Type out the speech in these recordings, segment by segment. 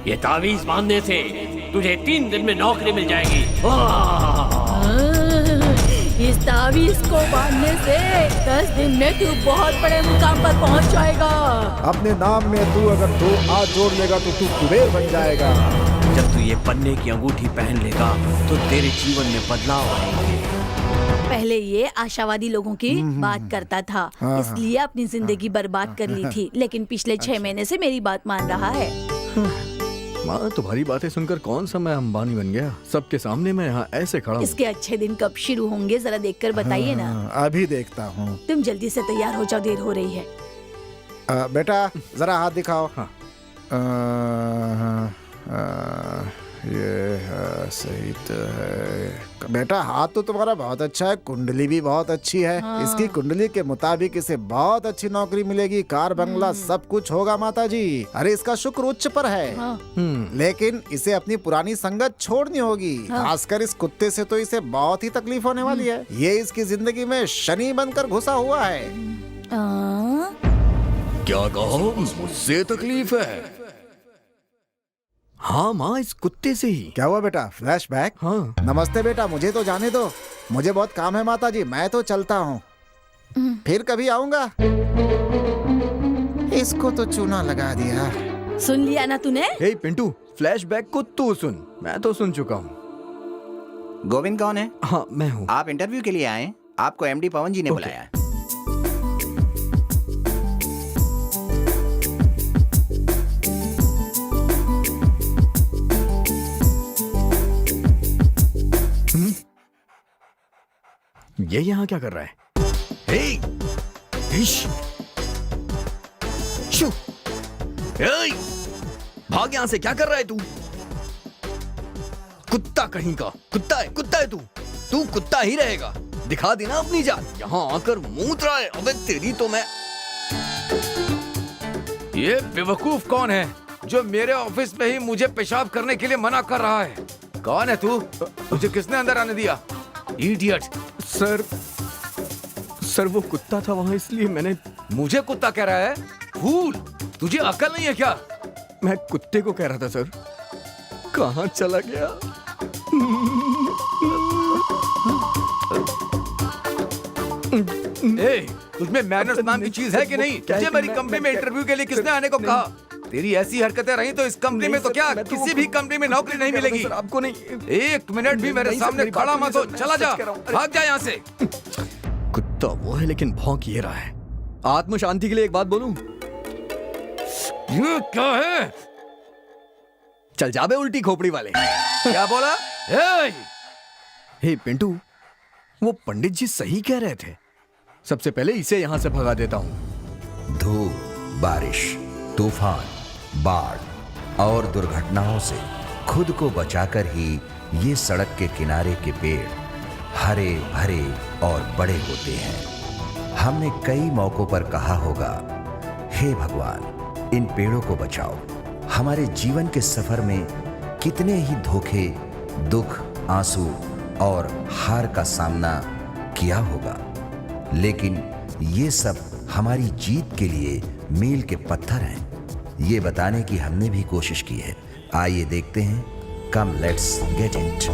ये तावीज बांधने से तुझे 3 दिन में नौकरी मिल जाएगी। इस तावीज को बांधने से 10 दिन में तू बहुत बड़े मुकाम पर पहुंच जाएगा। अपने नाम में तू अगर 2 आ जोड़ लेगा तो तू कुबेर बन जाएगा। जब तू ये पन्ने की अंगूठी पहन लेगा तो तेरे जीवन में बदलाव आएंगे। पहले ये आशावादी लोगों की बात करता था, इसलिए अपनी जिंदगी बर्बाद कर ली थी, लेकिन पिछले 6 महीने से मेरी बात मान रहा है। माँ, तुम्हारी बातें सुनकर कौन सा मैं अंबानी बन गया। सबके सामने मैं यहाँ ऐसे खड़ा हूँ। इसके अच्छे दिन कब शुरू होंगे जरा देखकर बताइए ना। अभी देखता हूँ। तुम जल्दी से तैयार हो जाओ, देर हो रही है। बेटा जरा हाथ दिखाओ। हाँ। ये सही तो है। बेटा हाथ तो तुम्हारा बहुत अच्छा है, कुंडली भी बहुत अच्छी है। इसकी कुंडली के मुताबिक इसे बहुत अच्छी नौकरी मिलेगी, कार बंगला सब कुछ होगा माताजी। अरे इसका शुक्र उच्च पर है। लेकिन इसे अपनी पुरानी संगत छोड़नी होगी। खासकर इस कुत्ते से तो इसे बहुत ही तकलीफ होने वाली है। ये इसकी जिंदगी में शनि बनकर घुसा हुआ है। क्या कहो? मुझसे तकलीफ है? हाँ माँ, इस कुत्ते से ही। क्या हुआ बेटा, फ्लैशबैक? हाँ। नमस्ते बेटा, मुझे तो जाने दो, मुझे बहुत काम है माताजी, मैं तो चलता हूँ, फिर कभी आऊंगा। इसको तो चूना लगा दिया। सुन लिया ना तूने? हे पिंटू, फ्लैशबैक को तू सुन, मैं तो सुन चुका हूँ। गोविंद कौन है? हाँ मैं हूँ। आप इंटरव्यू के लिए आए? आपको एमडी पवन जी ने बुलाया है। ये यहाँ क्या कर रहा है? शू! भाग यहाँ से, क्या कर रहा है तू? कुत्ता कहीं का, कुत्ता है तू। तू कुत्ता ही रहेगा। दिखा देना अपनी जान। यहाँ आकर मूत रहा है। अबे तेरी तो मैं। ये बेवकूफ कौन है जो मेरे ऑफिस में ही मुझे पेशाब करने के लिए मना कर रहा है? कौन है तू? तुझे किसने अंदर आने दिया? इडियट! सर वो कुत्ता था वहां, इसलिए मैंने। मुझे कुत्ता कह रहा है? फूल! तुझे अकल नहीं है क्या? मैं कुत्ते को कह रहा था सर। कहाँ चला गया? तुझमें मैनर्स नाम की चीज है कि नहीं? तुझे मेरी कंपनी में इंटरव्यू के लिए किसने आने को कहा? तेरी ऐसी हरकतें रही तो इस कंपनी में तो क्या किसी भी कंपनी में नौकरी नहीं मिलेगी। आपको नहीं। 1 मिनट भी मेरे सामने खड़ा मत हो। चला जा, भाग जा यहाँ से। कुत्ता वो है लेकिन भौंक ये रहा है। आत्म शांति के लिए एक बात बोलूं? ये क्या है? चल जा बे उल्टी खोपड़ी वाले। क्या बोला? हे पिंटू, वो पंडित जी सही कह रहे थे। सबसे पहले इसे यहां से भगा देता हूं। धूप, बारिश, तूफान, बाढ़ और दुर्घटनाओं से खुद को बचाकर ही ये सड़क के किनारे के पेड़ हरे भरे और बड़े होते हैं। हमने कई मौकों पर कहा होगा, हे भगवान इन पेड़ों को बचाओ। हमारे जीवन के सफर में कितने ही धोखे, दुख, आंसू और हार का सामना किया होगा, लेकिन ये सब हमारी जीत के लिए मील के पत्थर हैं। ये बताने की हमने भी कोशिश की है। आइए देखते हैं। Come let's get it.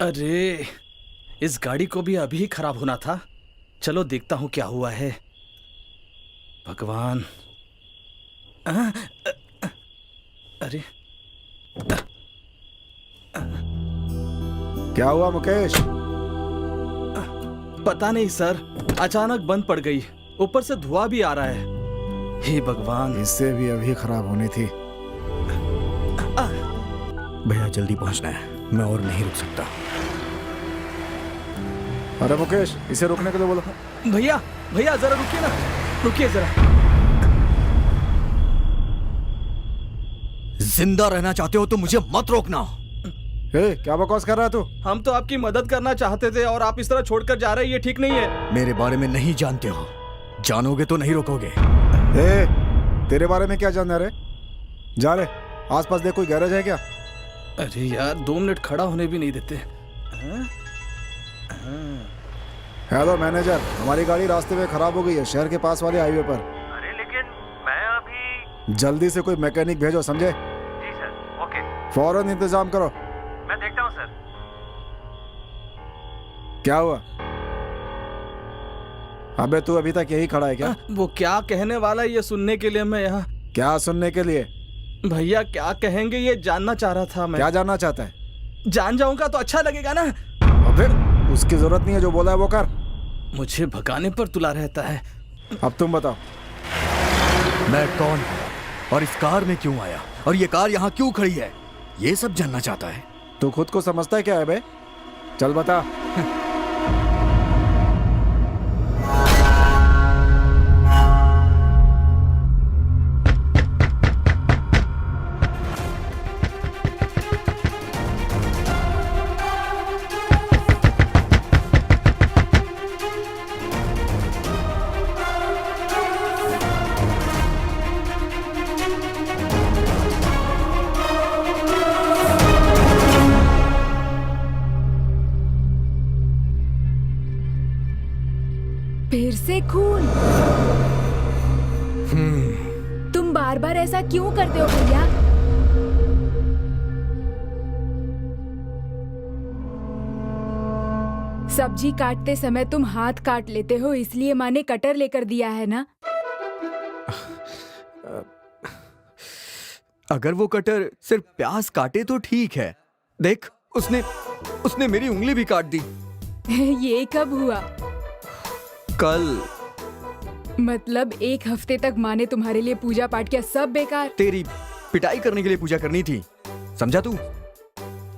अरे इस गाड़ी को भी अभी खराब होना था। चलो देखता हूं क्या हुआ है। भगवान। अरे क्या हुआ मुकेश? पता नहीं सर, अचानक बंद पड़ गई। ऊपर से धुआं भी आ रहा है। हे भगवान। इससे भी अभी खराब होनी थी। भैया जल्दी पहुंचना है, मैं और नहीं रुक सकता। अरे मुकेश, इसे रोकने के लिए बोलो। भैया भैया जरा रुकिए ना, रुकिए जरा। जिंदा रहना चाहते हो तो मुझे मत रोकना। क्या बकवास कर रहा है तू? हम तो आपकी मदद करना चाहते थे और आप इस तरह छोड़कर जा रहे हैं, ये ठीक नहीं है। मेरे बारे में नहीं जानते हो, जानोगे तो नहीं रोकोगे। तेरे बारे में क्या जानना रे? जा रे, आसपास देख कोई गैरेज है क्या? अरे यार 2 मिनट खड़ा होने भी नहीं देते। हेलो मैनेजर, हमारी गाड़ी रास्ते में खराब हो गई है शहर के पास वाले हाईवे पर। अरे लेकिन मैं अभी। जल्दी से कोई मैकेनिक भेजो, समझे? जी सर, ओके, फौरन इंतजाम करो। मैं देखता हूँ सर। क्या हुआ? अबे तू अभी तक यही खड़ा है क्या? वो क्या कहने वाला है ये सुनने के लिए मैं यहाँ। क्या सुनने के लिए? भैया क्या कहेंगे ये जानना चाह रहा था मैं। क्या जानना चाहता है? जान जाऊंगा तो अच्छा लगेगा ना। अबे उसकी जरूरत नहीं है, जो बोला है वो कर। मुझे भगाने पर तुला रहता है। अब तुम बताओ। मैं कौन हूँ और इस कार में क्यों आया और ये कार यहाँ क्यों खड़ी है, ये सब जानना चाहता है। तू खुद को समझता है क्या है बे? चल बता। फिर से खून? तुम बार बार ऐसा क्यों करते हो भैया? सब्जी काटते समय तुम हाथ काट लेते हो, इसलिए माँ ने कटर लेकर दिया है ना? अगर वो कटर सिर्फ प्याज काटे तो ठीक है। देख, उसने मेरी उंगली भी काट दी। ये कब हुआ? कल। मतलब 1 हफ्ते तक माँ ने तुम्हारे लिए पूजा पाठ किया, सब बेकार? तेरी पिटाई करने के लिए पूजा करनी थी, समझा तू?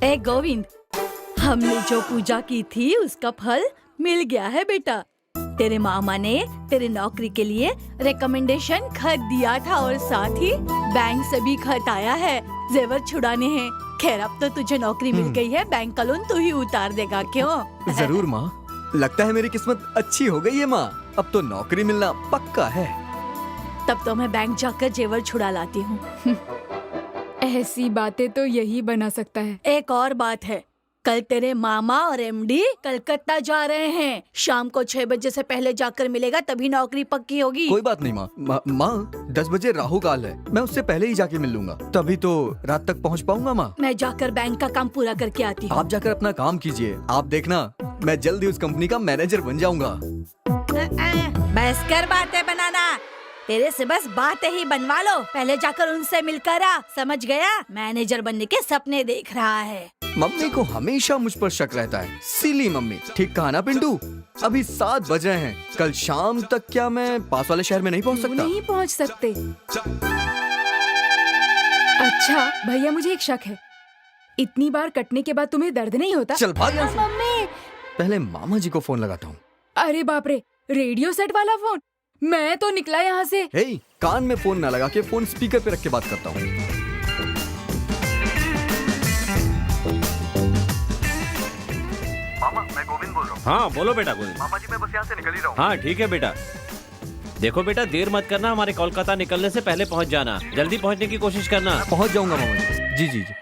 ए गोविंद, हमने जो पूजा की थी उसका फल मिल गया है बेटा। तेरे मामा ने तेरे नौकरी के लिए रिकमेंडेशन खत दिया था और साथ ही बैंक से भी खत आया है, जेवर छुड़ाने हैं। खैर अब तो तुझे नौकरी मिल गई है, बैंक का लोन तू ही उतार देगा, क्यों? जरूर माँ, लगता है मेरी किस्मत अच्छी हो गई है माँ, अब तो नौकरी मिलना पक्का है। तब तो मैं बैंक जाकर जेवर छुड़ा लाती हूँ। ऐसी बातें तो यही बना सकता है। एक और बात है, कल तेरे मामा और एमडी कलकत्ता जा रहे हैं। शाम को 6 बजे से पहले जाकर मिलेगा, तभी नौकरी पक्की होगी। कोई बात नहीं माँ। माँ 10 बजे राहु काल है, मैं उससे पहले ही जाके मिल लूंगा, तभी तो रात तक पहुँच पाऊंगा माँ। मैं जाकर बैंक का काम पूरा करके आती हूँ। आप जाकर अपना काम कीजिए, आप देखना मैं जल्दी उस कंपनी का मैनेजर बन जाऊंगा। बस कर बातें बनाना, तेरे से बस बातें ही बनवा लो। पहले जाकर उनसे मिलकर आ, समझ गया? मैनेजर बनने के सपने देख रहा है। मम्मी को हमेशा मुझ पर शक रहता है। सिली मम्मी, ठीक कहा ना पिंटू? अभी 7 बज रहे हैं, कल शाम तक क्या मैं पास वाले शहर में नहीं पहुंच सकता? नहीं पहुंच सकते। अच्छा भैया, मुझे एक शक है, इतनी बार कटने के बाद तुम्हें दर्द नहीं होता? चल भाग यहाँ से। मम्मी! पहले मामा जी को फोन लगाता हूँ। अरे बाप रे, रेडियो सेट वाला फोन? मैं तो निकला यहाँ से। हे, कान में फोन ना लगा के फोन स्पीकर पे रख के बात करता हूँ। मामा, मैं गोविंद बोल रहा हूँ। हाँ बोलो बेटा गोविंद। मामा जी, मैं बस यहाँ से निकल ही रहा हूँ। हाँ ठीक है बेटा। देखो बेटा, देर मत करना, हमारे कोलकाता निकलने से पहले पहुँच जाना, जल्दी पहुँचने की कोशिश करना। पहुँच जाऊंगा मामा जी। जी जी जी।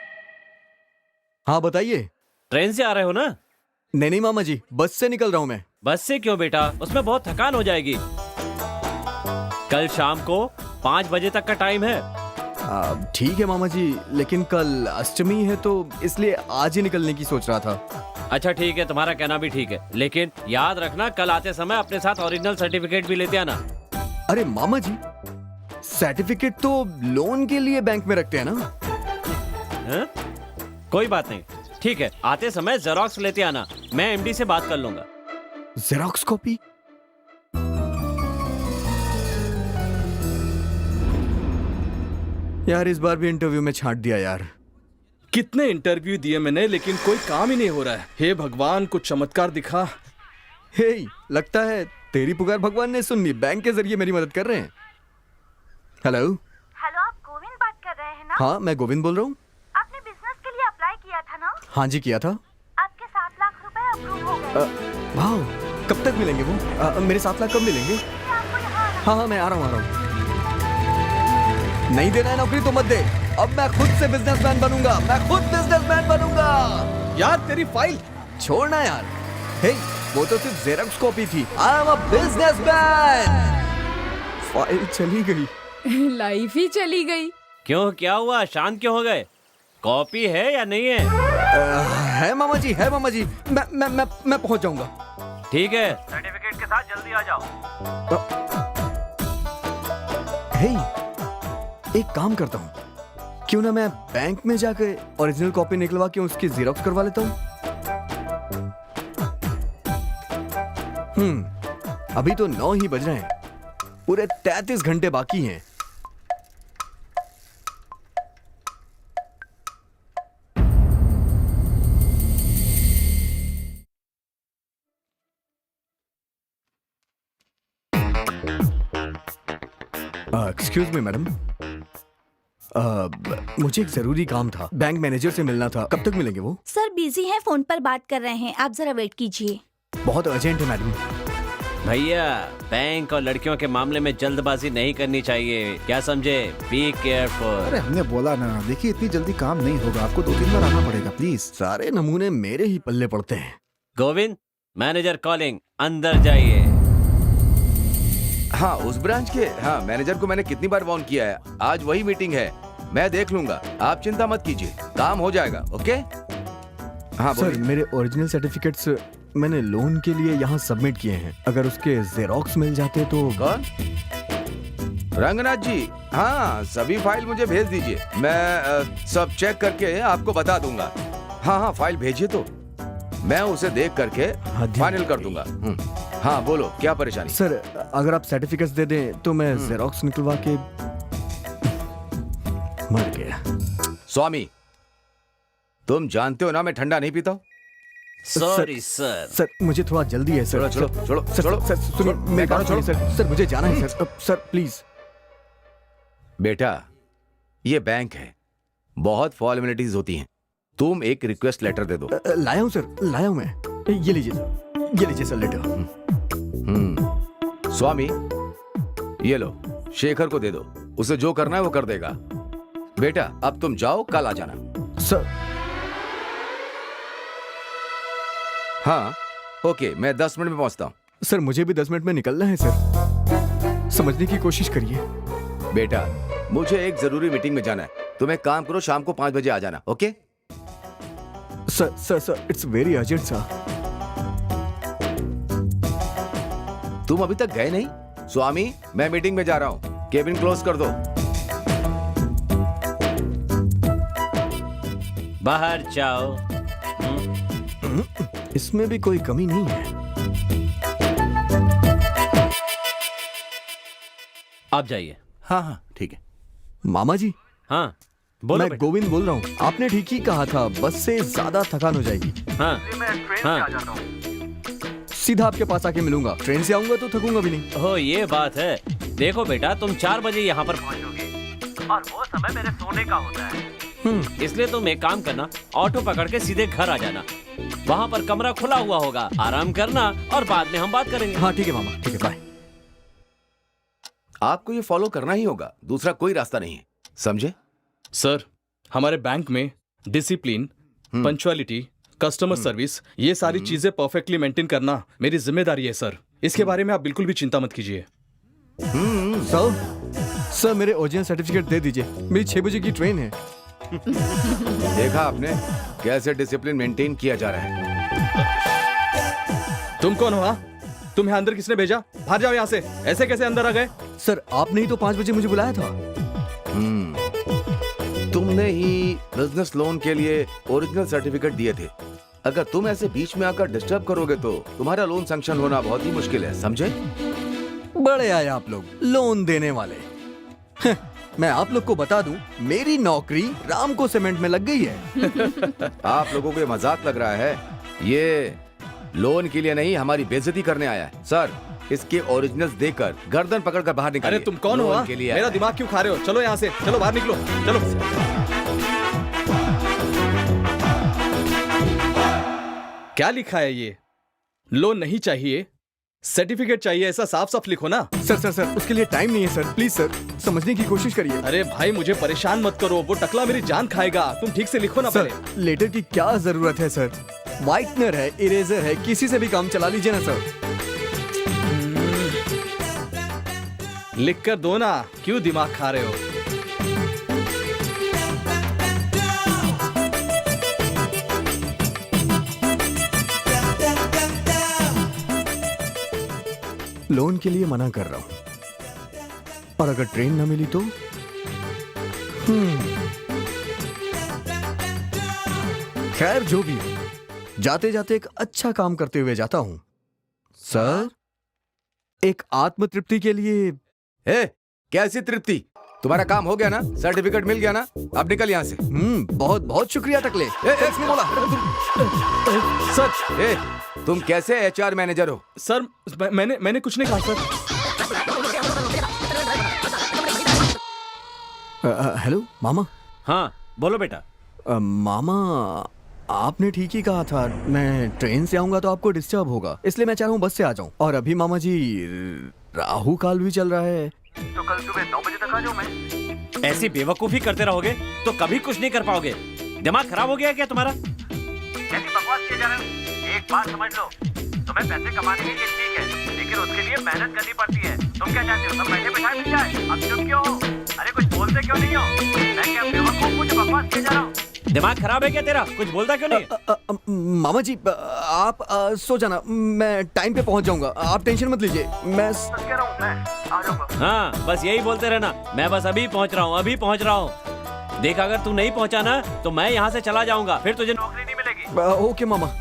हाँ बताइए। ट्रेन से आ रहे हो ना? नहीं मामा जी, बस से निकल रहा हूँ मैं। बस से क्यों बेटा, उसमें बहुत थकान हो जाएगी। कल शाम को 5 बजे तक का टाइम है। ठीक है मामा जी, लेकिन कल अष्टमी है तो इसलिए आज ही निकलने की सोच रहा था। अच्छा ठीक है, तुम्हारा कहना भी ठीक है, लेकिन याद रखना कल आते समय अपने साथ ओरिजिनल सर्टिफिकेट भी लेते आना। अरे मामा जी, सर्टिफिकेट तो लोन के लिए बैंक में रखते हैं ना? है? कोई बात नहीं, ठीक है, आते समय जेरोक्स लेते आना, मैं एमडी से बात कर लूंगा। Xerox copy? यार इस बार भी इंटरव्यू में छांट दिया यार। कितने इंटरव्यू दिए मैंने, लेकिन कोई काम ही नहीं हो रहा है। हे भगवान, कुछ चमत्कार दिखा। हे, लगता है तेरी पुकार भगवान ने सुन ली। बैंक के जरिए मेरी मदद कर रहे हैं। हेलो। हेलो, आप गोविंद बात कर रहे हैं ना? हाँ, मैं गोविंद बोल रहा हूँ। आपने बिजनेस के लिए अप्लाई किया था ना? हाँ जी, किया था। आपके 7 लाख रुपए अप्रूव हो गए। वाह, कब तक मिलेंगे वो? मेरे 7 लाख कब मिलेंगे? आपको यहाँ आना हाँ हाँ, मैं आ रहा हूँ। नहीं देना है नौकरी तो मत दे। अब मैं खुद से बिजनेसमैन बनूंगा। यार तेरी फाइल छोड़ना यार। हे, वो तो सिर्फ जेरॉक्स कॉपी थी। I am a businessman. File चली गई। लाइफ ही चली गई। क्यों, क्या हुआ? शांत क्यों हो गए? कॉपी है या नहीं है? है मामा जी, है मामा जी। मैं पहुंच जाऊंगा। ठीक है, सर्टिफिकेट के साथ जल्दी आ जाओ। हे, एक काम करता हूँ, क्यों ना मैं बैंक में जाकर ओरिजिनल कॉपी निकलवा के उसकी जेरॉक्स करवा लेता हूँ। अभी तो 9 ही बज रहे हैं। पूरे 33 घंटे बाकी हैं। एक्सक्यूज मी मैडम, मुझे एक जरूरी काम था। बैंक मैनेजर से मिलना था। कब तक मिलेंगे वो? सर बिजी हैं, फोन पर बात कर रहे हैं। आप जरा वेट कीजिए। बहुत अर्जेंट है मैडम। भैया, बैंक और लड़कियों के मामले में जल्दबाजी नहीं करनी चाहिए, क्या समझे? Be careful. अरे हमने बोला ना, देखिए इतनी जल्दी काम नहीं होगा, आपको 2-3 बार आना पड़ेगा प्लीज। सारे नमूने मेरे ही पल्ले पड़ते हैं। गोविंद, मैनेजर कॉलिंग, अंदर जाइए। हाँ, उस ब्रांच के मैनेजर को मैंने कितनी बार वार्न किया है। आज वही मीटिंग है, मैं देख लूंगा, आप चिंता मत कीजिए, काम हो जाएगा। ओके? हाँ सर, मेरे ओरिजिनल सर्टिफिकेट्स मैंने लोन के लिए यहाँ सबमिट किए हैं। अगर उसके जेरॉक्स मिल जाते तो। कौन? रंगनाथ जी? हाँ, सभी फाइल मुझे भेज दीजिए, मैं सब चेक करके आपको बता दूंगा। हाँ, फाइल भेजिए तो मैं उसे देख करके फाइनल कर दूंगा। हाँ बोलो, क्या परेशानी? सर, अगर आप सर्टिफिकेट्स दे दें तो मैं जेरॉक्स निकलवा के मर गया। स्वामी, तुम जानते हो ना मैं ठंडा नहीं पीता हूँ। Sorry sir. सर, मुझे थोड़ा जल्दी है सर। छोड़ो, सर, सुनिए, मेरी बात सुनिए सर, मुझे जाना है सर, प्लीज। बेटा, ये बैंक है, बहुत फॉर्मेलिटीज होती हैं। तुम एक रिक्वेस्ट लेटर दे दो। लाया हूँ सर, लाया हूँ मैं। ये लीजिए सर लेटर। स्वामी, ये लो, शेखर को दे दो, उसे जो करना है वो कर देगा। बेटा, अब तुम जाओ, कल आ जाना। सर। हाँ, ओके, मैं 10 मिनट में पहुंचता हूँ। सर, मुझे भी 10 मिनट में निकलना है सर, समझने की कोशिश करिए। बेटा, मुझे एक जरूरी मीटिंग में जाना है, तुम एक काम करो, शाम को 5 बजे आ जाना। Okay? Sir, it's very urgent sir. तुम अभी तक गए नहीं? स्वामी, मैं मीटिंग में जा रहा हूँ, केबिन क्लोज कर दो। बाहर जाओ। इसमें भी कोई कमी नहीं है। आप जाइए। हाँ, ठीक है। मामा जी। हाँ बोलो। मैं गोविंद बोल रहा हूँ। आपने ठीक ही कहा था, बस से ज्यादा थकान हो जाएगी। हाँ, सीधा आपके पास आके मिलूंगा। ट्रेन से आऊंगा तो थकूंगा भी नहीं। हो, ये बात है। देखो बेटा, तुम 4 बजे यहाँ पर पहुँचोगे और वो समय मेरे सोने का होता है। इसलिए तुम एक काम करना, ऑटो पकड़ के सीधे घर आ जाना। वहाँ पर कमरा खुला हुआ होगा, आराम करना और बाद में हम बात करेंगे। हाँ ठीक है मामा, ठीक है, बाय। आपको ये फॉलो करना ही होगा, दूसरा कोई रास्ता नहीं है, समझे? सर, हमारे बैंक में डिसिप्लिन, पंक्चुअलिटी, कस्टमर सर्विस, ये सारी चीजें परफेक्टली मेंटेन करना मेरी जिम्मेदारी है सर। इसके बारे में आप बिल्कुल भी चिंता मत कीजिए। सर, मेरे ओरिजिनल सर्टिफिकेट दे दीजिए, मेरी 6 बजे की ट्रेन है। देखा आपने कैसे डिसिप्लिन मेंटेन किया जा रहा है? तुम कौन हो? हाँ, तुम्हें अंदर किसने भेजा? बाहर जाओ यहाँ से। ऐसे कैसे अंदर आ गए? सर, आपने ही तो 5 बजे मुझे बुलाया था। तुमने ही बिजनेस लोन के लिए ओरिजिनल सर्टिफिकेट दिए थे। अगर तुम ऐसे बीच में आकर डिस्टर्ब करोगे तो तुम्हारा लोन सैंक्शन होना बहुत ही मुश्किल है, समझे? बड़े आए आप लोग, लोन देने वाले। मैं आप लोग को बता दूं, मेरी नौकरी रामको सीमेंट में लग गई है। आप लोगों को ये मजाक लग रहा है? ये लोन के लिए नहीं, हमारी बेइज्जती करने आया है। सर, इसके ओरिजिनल्स देकर गर्दन पकड़कर बाहर निकालिए। अरे तुम कौन हो? लोन के लिए मेरा आया है। दिमाग क्यों खा रहे हो? चलो यहाँ से, चलो बाहर निकलो, चलो। क्या लिखा है ये? लोन नहीं चाहिए, सर्टिफिकेट चाहिए, ऐसा साफ साफ लिखो ना। सर उसके लिए टाइम नहीं है सर, प्लीज सर समझने की कोशिश करिए। अरे भाई मुझे परेशान मत करो, वो टकला मेरी जान खाएगा। तुम ठीक से लिखो ना सर पहले। लेटर की क्या जरूरत है सर? व्हाइटनर है, इरेजर है, किसी से भी काम चला लीजिए ना सर। लिख कर दो ना, क्यों दिमाग खा रहे हो? लोन के लिए मना कर रहा हूं, और अगर ट्रेन ना मिली तो खैर जो भी हो, जाते जाते एक अच्छा काम करते हुए जाता हूं सर। एक आत्म तृप्ति के लिए। ए, कैसी तृप्ति? तुम्हारा काम हो गया ना, सर्टिफिकेट मिल गया ना, अब निकल यहाँ से। बहुत बहुत शुक्रिया टकले। किसने बोला? सर, तुम कैसे एचआर मैनेजर हो? सर मैंने कुछ नहीं कहा सर। हेलो मामा। हाँ बोलो बेटा। मामा आपने ठीक ही कहा था, मैं ट्रेन से आऊंगा तो आपको डिस्टर्ब होगा, इसलिए मैं चाह रहा हूँ बस से आ जाऊं। और अभी मामा जी राहु काल भी चल रहा है, तो कल सुबह 9 बजे तक आ जाऊं मैं। ऐसी बेवकूफी करते रहोगे तो कभी कुछ नहीं कर पाओगे। दिमाग खराब हो गया है क्या तुम्हारा? ऐसी बकवास किए जा रहे हो। एक बात समझ लो, तुम्हें पैसे कमाने के लिए ठीक है, लेकिन उसके लिए मेहनत करनी पड़ती है। तुम क्या चाहते हो, सब बैठे बैठाए मिल जाए? अब चुप क्यों हो? अरे कुछ बोलते क्यों नहीं हो? मैं क्या बेवकूफ कुछ बकवास किए जा रहा हूँ? दिमाग खराब है क्या तेरा? कुछ बोलता क्यों नहीं? मामा जी आप सो जाना, मैं टाइम पे पहुंच जाऊंगा, आप टेंशन मत लीजिए। मैं आ जाऊंगा। हाँ बस यही बोलते रहना, मैं बस अभी पहुंच रहा हूँ, अभी पहुंच रहा हूँ। देख अगर तू नहीं पहुंचा ना तो मैं यहाँ से चला जाऊंगा, फिर तुझे नौकरी नहीं मिलेगी। ओके मामा।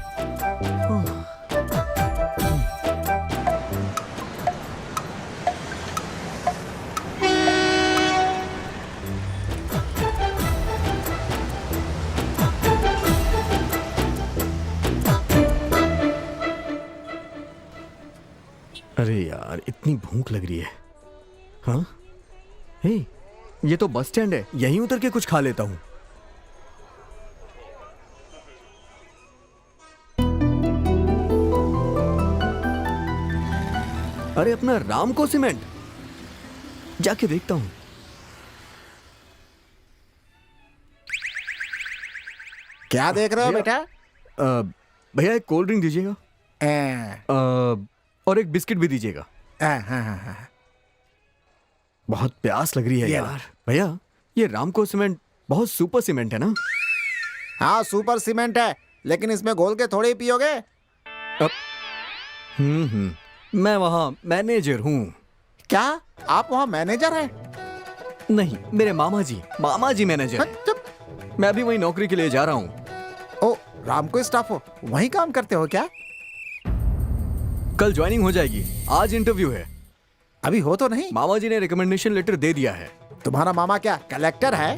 अरे यार इतनी भूख लग रही है। हाँ हे, ये तो बस स्टैंड है, यहीं उतर के कुछ खा लेता हूँ। अरे अपना रामको सीमेंट, जाके देखता हूँ। क्या देख रहे हो बेटा? भैया एक कोल्ड ड्रिंक दीजिएगा, और एक बिस्किट भी दीजिएगा। बहुत प्यास लग रही है यार। भैया ये रामको सीमेंट बहुत सुपर सीमेंट है ना? हाँ सुपर सीमेंट है, लेकिन इसमें घोल के थोड़े ही पियोगे। मैं वहाँ मैनेजर हूँ। क्या आप वहाँ मैनेजर हैं? नहीं, मेरे मामा जी मैनेजर हैं। मैं अभी वही नौकरी के लिए जा रहा हूँ। ओ रामको स्टाफ हो, वहीं काम करते हो क्या? कल ज्वाइनिंग हो जाएगी, आज इंटरव्यू है। अभी हो तो नहीं? मामा जी ने रिकमेंडेशन लेटर दे दिया है। तुम्हारा मामा क्या कलेक्टर है?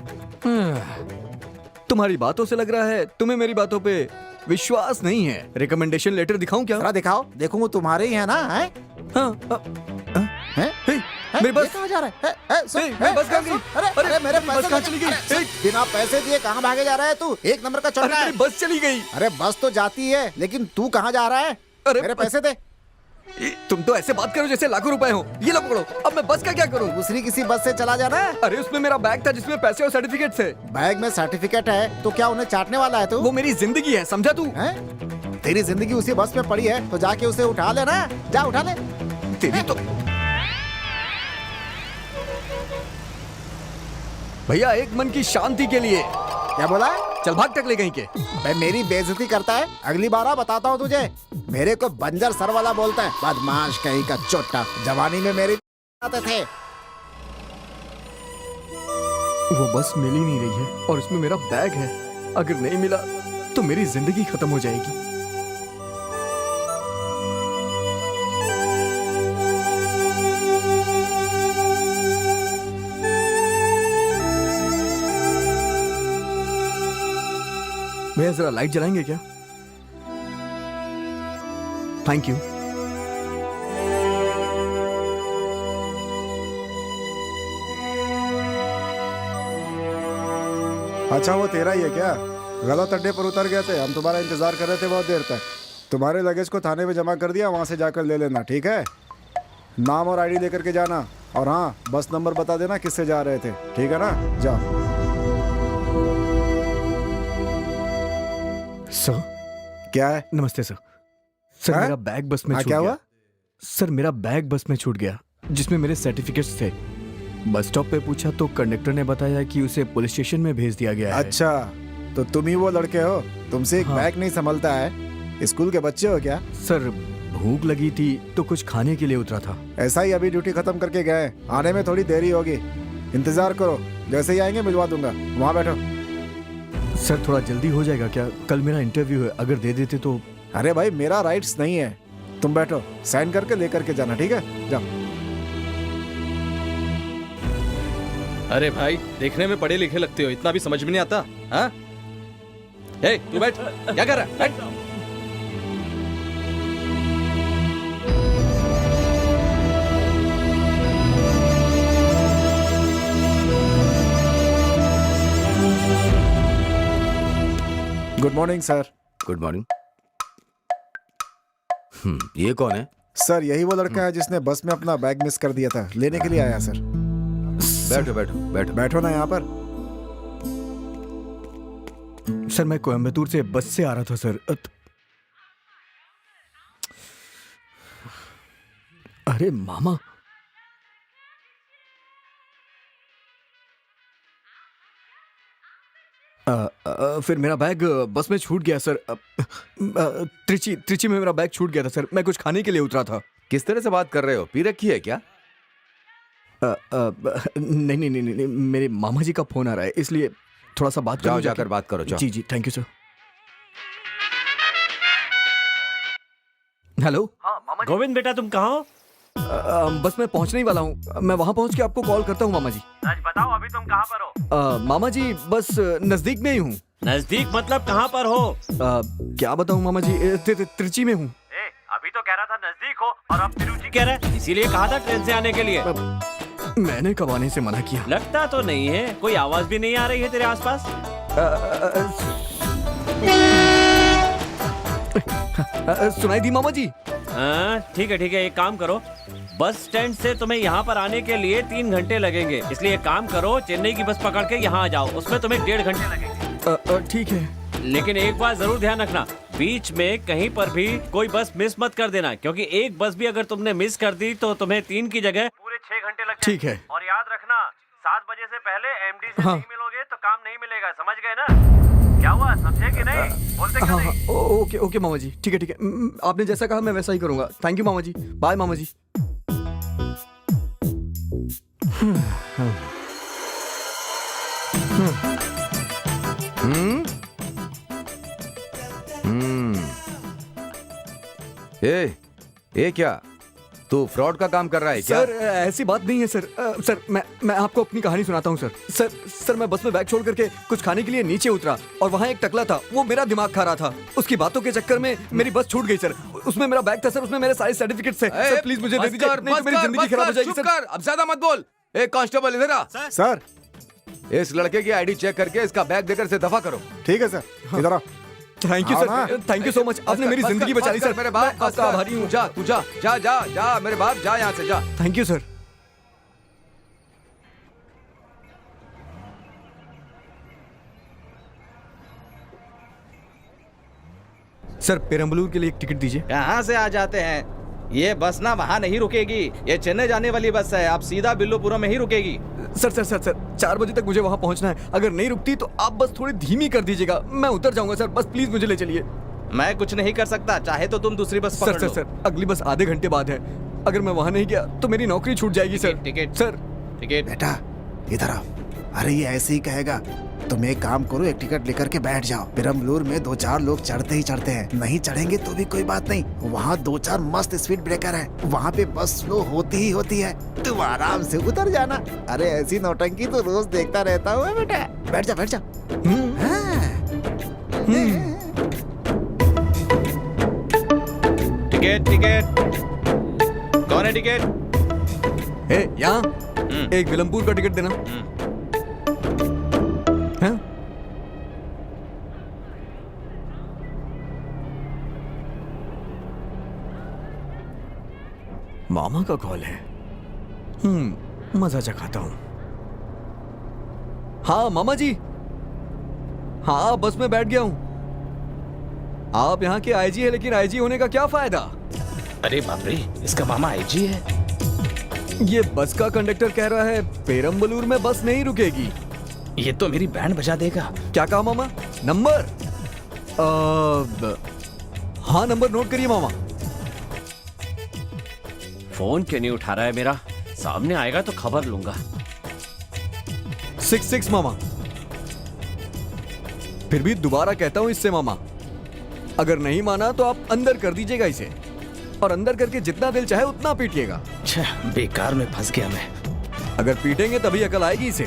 तुम्हारी बातों से लग रहा है तुम्हें मेरी बातों पे विश्वास नहीं है। रिकमेंडेशन लेटर दिखाऊं क्या? जरा दिखाओ, देखूंगा तुम्हारे ही है ना? है? मेरे बस कहाँ जा रहा है? मेरे बस कहाँ गई? अरे मेरे बस कहाँ चली गई? बिना पैसे दिए कहाँ भागे जा रहा है तू? एक नंबर का चौड़ा है। बस चली गई। अरे बस तो जाती है, लेकिन तू कहाँ जा रहा है? अरे मेरे पैसे दे। तुम तो ऐसे बात करो जैसे लाखों रुपए हो। ये लो पकड़ो, अब मैं बस का क्या करूं? दूसरी किसी बस से चला जाना। अरे उसमें मेरा बैग था जिसमें पैसे और सर्टिफिकेट थे। बैग में सर्टिफिकेट है तो क्या उन्हें चाटने वाला है तू? वो मेरी जिंदगी है, समझा तू? तेरी जिंदगी उसी बस में पड़ी है तो जाके उसे उठा लेना। जा उठा ले। तेरी तो भैया एक मन की शांति के लिए। क्या बोला? चल भाग टकले कहीं के। भाई मेरी बेइज्जती करता है, अगली बार बताता हूँ तुझे। मेरे को बंजर सर वाला बोलता है, बदमाश कहीं का चोटा। जवानी में मेरी आते थे। वो बस मिल ही नहीं रही है और इसमें मेरा बैग है। अगर नहीं मिला तो मेरी जिंदगी खत्म हो जाएगी। भैया जरा लाइट जलाएंगे क्या? Thank you. अच्छा वो तेरा ही है क्या? गलत अड्डे पर उतर गए थे, हम तुम्हारा इंतजार कर रहे थे बहुत देर तक। तुम्हारे लगेज को थाने में जमा कर दिया, वहाँ से जाकर ले लेना, ठीक है? नाम और आईडी लेकर के जाना, और हाँ बस नंबर बता देना किससे जा रहे थे, ठीक है ना? जाओ। सर क्या है? नमस्ते सर। सर हाँ? मेरा बैग बस में छूट क्या गया। हुआ? सर मेरा बैग बस में छूट गया जिसमें मेरे सर्टिफिकेट्स थे। बस स्टॉप पे पूछा तो कंडक्टर ने बताया कि उसे पुलिस स्टेशन में भेज दिया गया है। अच्छा तो तुम ही वो लड़के हो, तुमसे एक हाँ। बैग नहीं संभलता है? स्कूल के बच्चे हो क्या? सर भूख लगी थी तो कुछ खाने के लिए उतरा था। ऐसा ही अभी ड्यूटी खत्म करके गए, आने में थोड़ी देरी होगी, इंतजार करो, जैसे ही आएंगे मिलवा दूंगा। वहाँ बैठो। सर थोड़ा जल्दी हो जाएगा क्या? कल मेरा इंटरव्यू है, अगर दे देते तो। अरे भाई मेरा राइट्स नहीं है, तुम बैठो, साइन करके लेकर के जाना, ठीक है? जाओ। अरे भाई देखने में पढ़े लिखे लगते हो, इतना भी समझ में नहीं आता? हाँ ए, तू बैठ, क्या कर रहा है? बैठ। Good morning sir. Good morning. ये कौन है? सर यही वो लड़का है जिसने बस में अपना बैग मिस कर दिया था, लेने के लिए आया सर। बैठो बैठो बैठो बैठो ना यहाँ पर। सर मैं कोयम्बतूर से बस से आ रहा था सर। अरे मामा, फिर मेरा बैग बस में छूट गया सर। त्रिची में मेरा बैग छूट गया था सर। मैं कुछ खाने के लिए उतरा था। किस तरह से बात कर रहे हो? पी रखी है क्या? नहीं नहीं नहीं नहीं, मेरे मामा जी का फोन आ रहा है, इसलिए थोड़ा सा बात जाओ, जाकर बात करो, जाओ। जी जी thank you sir. Hello. Govind बेटा तुम कहाँ हो? बस मैं पहुंचने ही वाला हूँ, मैं वहां पहुंच के आपको कॉल करता हूँ मामा जी। आज बताओ अभी तुम कहाँ पर हो? मामा जी बस नजदीक में ही हूँ। नजदीक मतलब कहाँ पर हो? क्या बताऊँ मामा जी, त्रिची में हूँ। अभी तो कह रहा था नजदीक हो और अब तिरुचि कह रहा है, इसीलिए कहा था ट्रेन से आने के लिए। मैंने कब आने से मना किया? लगता तो नहीं है, कोई आवाज भी नहीं आ रही है तेरे आसपास। सुनाई दी मामा जी? ठीक है, एक काम करो, बस स्टैंड से तुम्हें यहाँ पर आने के लिए 3 घंटे लगेंगे, इसलिए एक काम करो, चेन्नई की बस पकड़ के यहाँ आ जाओ, उसमें तुम्हें 1.5 घंटे लगेंगे। ठीक है, लेकिन एक बात जरूर ध्यान रखना, बीच में कहीं पर भी कोई बस मिस मत कर देना, क्योंकि एक बस भी अगर तुमने मिस कर दी तो तुम्हें 3 की जगह पूरे 6 घंटे लग ठीक है। और याद रखना 7 बजे से पहले एमडी से हाँ। नहीं मिलोगे तो काम नहीं मिलेगा, समझ गए ना? क्या हुआ, समझे कि नहीं? बोलते क्यों हाँ नहीं? ओके ओके मामा जी, ठीक है। आपने जैसा कहा मैं वैसा ही करूंगा। थैंक यू मामा जी, बाय मामा जी। ये क्या? तू फ्रॉड का काम कर रहा है क्या? सर ऐसी बात नहीं है सर। सर मैं आपको अपनी कहानी सुनाता हूँ सर। सर मैं बस में बैग छोड़ करके कुछ खाने के लिए नीचे उतरा और वहाँ एक टकला था, वो मेरा दिमाग खा रहा था। उसकी बातों के चक्कर में मेरी बस छूट गई सर। उसमें मेरा बैग था सर, उसमें मेरे सारे सर्टिफिकेट्स थे। सर प्लीज मुझे दे दीजिए, नहीं तो मेरी जिंदगी खराब हो जाएगी सर। अब ज्यादा मत बोल। एक कांस्टेबल इधर आ। सर इस लड़के की आईडी चेक करके इसका बैग देकर इसे दफा करो। ठीक है सर, इधर आओ। Thank you sir, thank you so much, आपने मेरी जिंदगी बचा ली सर। मेरे बाप, मैं आपका आभारी हूँ। जा, तू जा जा जा जा, मेरे बाप जा यहाँ से जा। Thank you sir. Sir Perambalur के लिए एक टिकट दीजिए। कहाँ से आ जाते हैं? ये बस ना वहाँ नहीं रुकेगी, ये चेन्नई जाने वाली बस है, आप सीधा बिल्लुपुरम में ही रुकेगी। सर 4 बजे तक मुझे वहाँ पहुँचना है, अगर नहीं रुकती तो आप बस थोड़ी धीमी कर दीजिएगा, मैं उतर जाऊंगा सर, बस प्लीज मुझे ले चलिए। मैं कुछ नहीं कर सकता, चाहे तो तुम दूसरी बस पकड़ लो। सर अगली बस आधे घंटे बाद है, अगर मैं वहाँ नहीं गया तो मेरी नौकरी छूट जाएगी सर। Ticket sir ticket. बेटा इधर आओ। अरे ये ऐसे ही कहेगा, तुम एक काम करो, एक टिकट लेकर के बैठ जाओ। पेरम्बलूर में 2-4 लोग चढ़ते ही चढ़ते हैं, नहीं चढ़ेंगे तो भी कोई बात नहीं, वहाँ 2-4 मस्त स्पीड ब्रेकर है, वहाँ पे बस स्लो होती ही होती है, तुम आराम से उतर जाना। अरे ऐसी नौटंकी तो रोज देखता रहता हूँ बेटा। बैठ जा बैठ जा। टिकट टिकट, कौन है टिकट? यहाँ एक विलमपुर का टिकट देना। हाँ? मामा का कॉल है। मजा चखाता हूं। हाँ मामा जी, हाँ बस में बैठ गया हूं। आप यहाँ के आईजी है, लेकिन आईजी होने का क्या फायदा? अरे बाप रे, इसका मामा आईजी है। ये बस का कंडक्टर कह रहा है पेरम्बलूर में बस नहीं रुकेगी। ये तो मेरी बैंड बजा देगा। क्या कहा मामा? नंबर? हाँ नंबर नोट करिए मामा। फोन क्यों नहीं उठा रहा है मेरा? सामने आएगा तो खबर लूंगा। 66 मामा। फिर भी दोबारा कहता हूं इससे मामा, अगर नहीं माना तो आप अंदर कर दीजिएगा इसे, और अंदर करके जितना दिल चाहे उतना पीटिएगा। बेकार में फंस गया मैं। अगर पीटेंगे तभी अकल आएगी इसे।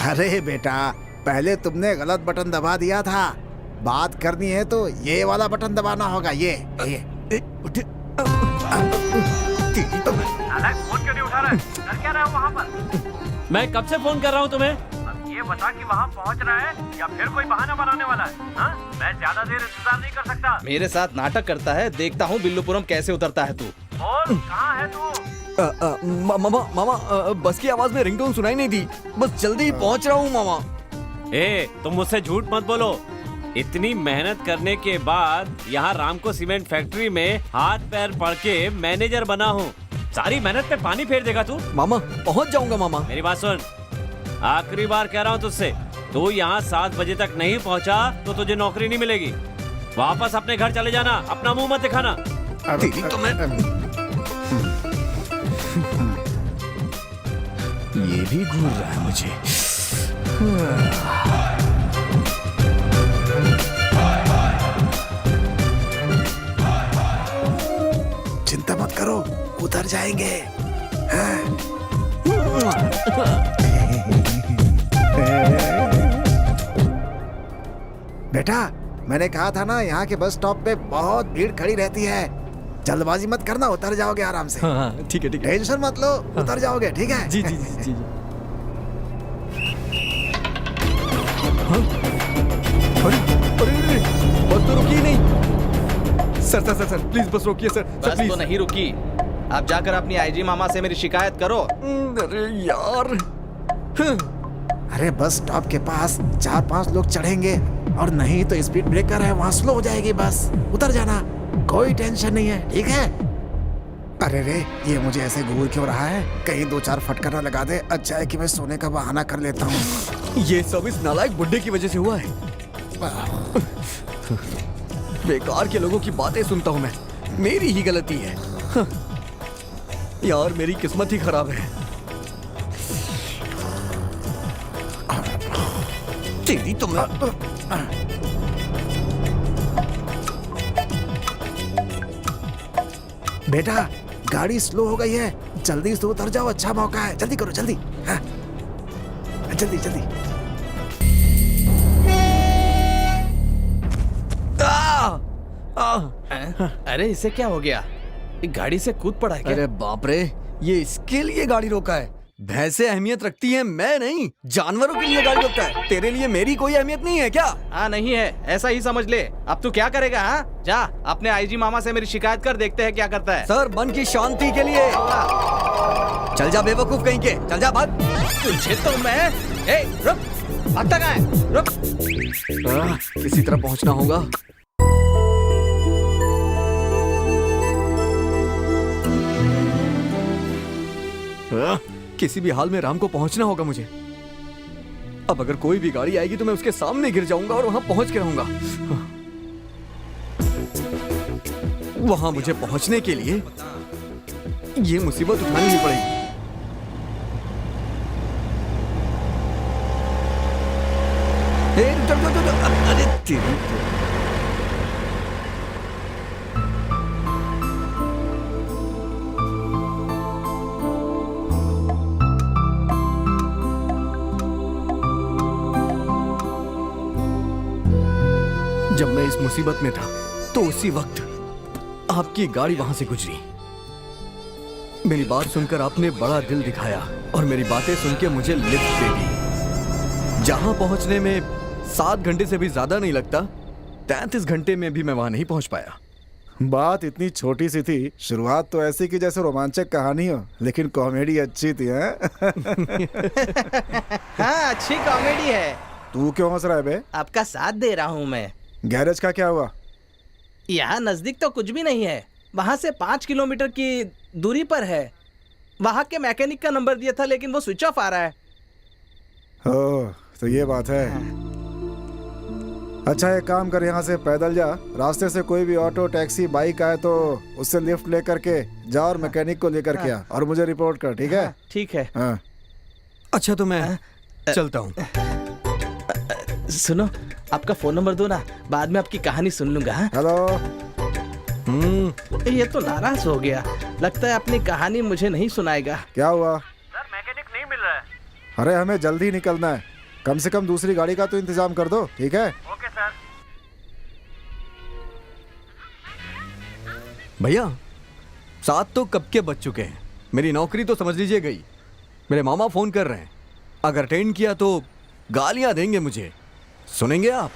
अरे बेटा, पहले तुमने गलत बटन दबा दिया था। बात करनी है तो ये वाला बटन दबाना होगा। ये फोन क्यों नहीं उठा रहा है? कर क्या रहा है वहाँ पर? मैं कब से फोन कर रहा हूँ तुम्हें? अब ये बता कि वहाँ पहुँच रहा है या फिर कोई बहाना बनाने वाला है? हाँ? मैं ज्यादा देर इंतजार नहीं कर सकता। मेरे साथ नाटक करता है, देखता हूँ बिल्लुपुरम कैसे उतरता है तू। बोल, कहाँ है तू? मामा बस की आवाज में रिंगटोन सुनाई नहीं दी। बस जल्दी ही पहुँच रहा हूँ मामा। तुम मुझसे झूठ मत बोलो। इतनी मेहनत करने के बाद यहाँ रामको सीमेंट फैक्ट्री में हाथ पैर पड़ के मैनेजर बना हूँ। सारी मेहनत पे पानी फेर देगा तू? मामा पहुँच जाऊंगा मामा। मेरी बात सुन, आखिरी बार कह रहा हूँ तुझसे, तू यहाँ 7 बजे तक नहीं पहुँचा तो तुझे नौकरी नहीं मिलेगी। वापस अपने घर चले जाना, अपना मुंह मत दिखाना। तो मैं ये भी घूर रहा है मुझे। चिंता मत करो, उतर जाएंगे। बेटा, मैंने कहा था ना, यहाँ के बस स्टॉप पे बहुत भीड़ खड़ी रहती है। जल्दबाजी मत करना, उतर जाओगे आराम से। हाँ ठीक है ठीक है। टेंशन मत लो, उतर जाओगे। ठीक है? जी जी जी जी। अरे बस तो रुकी नहीं। सर प्लीज बस रोकिए सर। बस तो नहीं रुकी। अब जाकर अपनी आईजी मामा से मेरी शिकायत करो। अरे यार। अरे बस स्टॉप के पास 4-5 लोग चढ़ेंगे, और नहीं तो स्पीड ब्रेकर है, वहाँ स्लो हो जाएगी बस। उतर जाना, कोई टेंशन नहीं है। ठीक है? अरे रे, ये मुझे ऐसे घूर क्यों रहा है? कहीं 2-4 फटकार न लगा दे। अच्छा है कि मैं सोने का बहाना कर लेता हूँ। ये सब इस नालायक बुड्ढे की वजह से हुआ है। बेकार के लोगों की बातें सुनता हूँ मैं। मेरी ही गलती है। यार मेरी किस्मत ही खराब है। तेरी तो मैं बेटा, गाड़ी स्लो हो गई है, जल्दी से उतर जाओ। अच्छा मौका है, जल्दी करो जल्दी। हाँ, जल्दी जल्दी। अरे इसे क्या हो गया? गाड़ी से कूद पड़ा है क्या? अरे बाप रे, ये इसके लिए गाड़ी रोका है। भैंसे अहमियत रखती हैं, मैं नहीं। जानवरों के लिए गाड़ी रोकता है। तेरे लिए मेरी कोई अहमियत नहीं है क्या? हाँ नहीं है, ऐसा ही समझ ले। अब तू क्या करेगा? हाँ जा अपने आईजी मामा से मेरी शिकायत कर, देखते हैं क्या करता है। सर मन की शांति के लिए। चल जा बेवकूफ कहीं के, चल जा भाग। तुझे तो मैं रुक, भागता कहाँ है? रुक। किसी तरह पहुंचना होगा। किसी भी हाल में राम को पहुंचना होगा मुझे। अब अगर कोई भी गाड़ी आएगी तो मैं उसके सामने गिर जाऊंगा और वहां पहुंच के रहूंगा। वहां मुझे पहुंचने के लिए ये मुसीबत उठानी ही पड़ेगी। अरे तेरी जब मैं इस मुसीबत में था तो उसी वक्त आपकी गाड़ी वहां से गुजरी। मेरी बात सुनकर आपने बड़ा दिल दिखाया और मेरी बातें सुन के मुझे लिफ्ट दे दी। जहां पहुंचने में 7 घंटे से भी ज्यादा नहीं लगता, 33 घंटे में भी मैं वहां नहीं पहुंच पाया। बात इतनी छोटी सी थी, शुरुआत तो ऐसी कि जैसे रोमांचक कहानी हो, लेकिन कॉमेडी अच्छी थी। हैं? हाँ, अच्छी कॉमेडी है। तू क्यों हंस रहा है बे? आपका साथ दे रहा हूँ मैं। गैरेज का क्या हुआ? यहाँ नजदीक तो कुछ भी नहीं है, वहाँ से 5 किलोमीटर की दूरी पर है। वहाँ के मैकेनिक का नंबर दिया था, लेकिन वो स्विच ऑफ आ रहा है। ओह, तो ये बात है। अच्छा, एक काम कर, यहाँ से पैदल जा, रास्ते से कोई भी ऑटो, टैक्सी, बाइक आए तो उससे लिफ्ट लेकर के जा और मैकेनिक को लेकर के आ और मुझे रिपोर्ट कर, ठीक है? ठीक है। हाँ। अच्छा, तो मैं चलता हूँ। सुनो, आपका फोन नंबर दो ना, बाद में आपकी कहानी सुन लूंगा। हेलो। ये तो नाराज हो गया, लगता है अपनी कहानी मुझे नहीं सुनाएगा। क्या हुआ? सर, मैकेनिक नहीं मिल रहा है। अरे हमें जल्दी निकलना है, कम से कम दूसरी गाड़ी का तो इंतजाम कर दो, ठीक है? Okay sir. भैया, 7 तो कब के बज चुके हैं। मेरी नौकरी तो समझ लीजिए गई। मेरे मामा फोन कर रहे हैं, अगर अटेंड किया तो गालियां देंगे मुझे। सुनेंगे आप?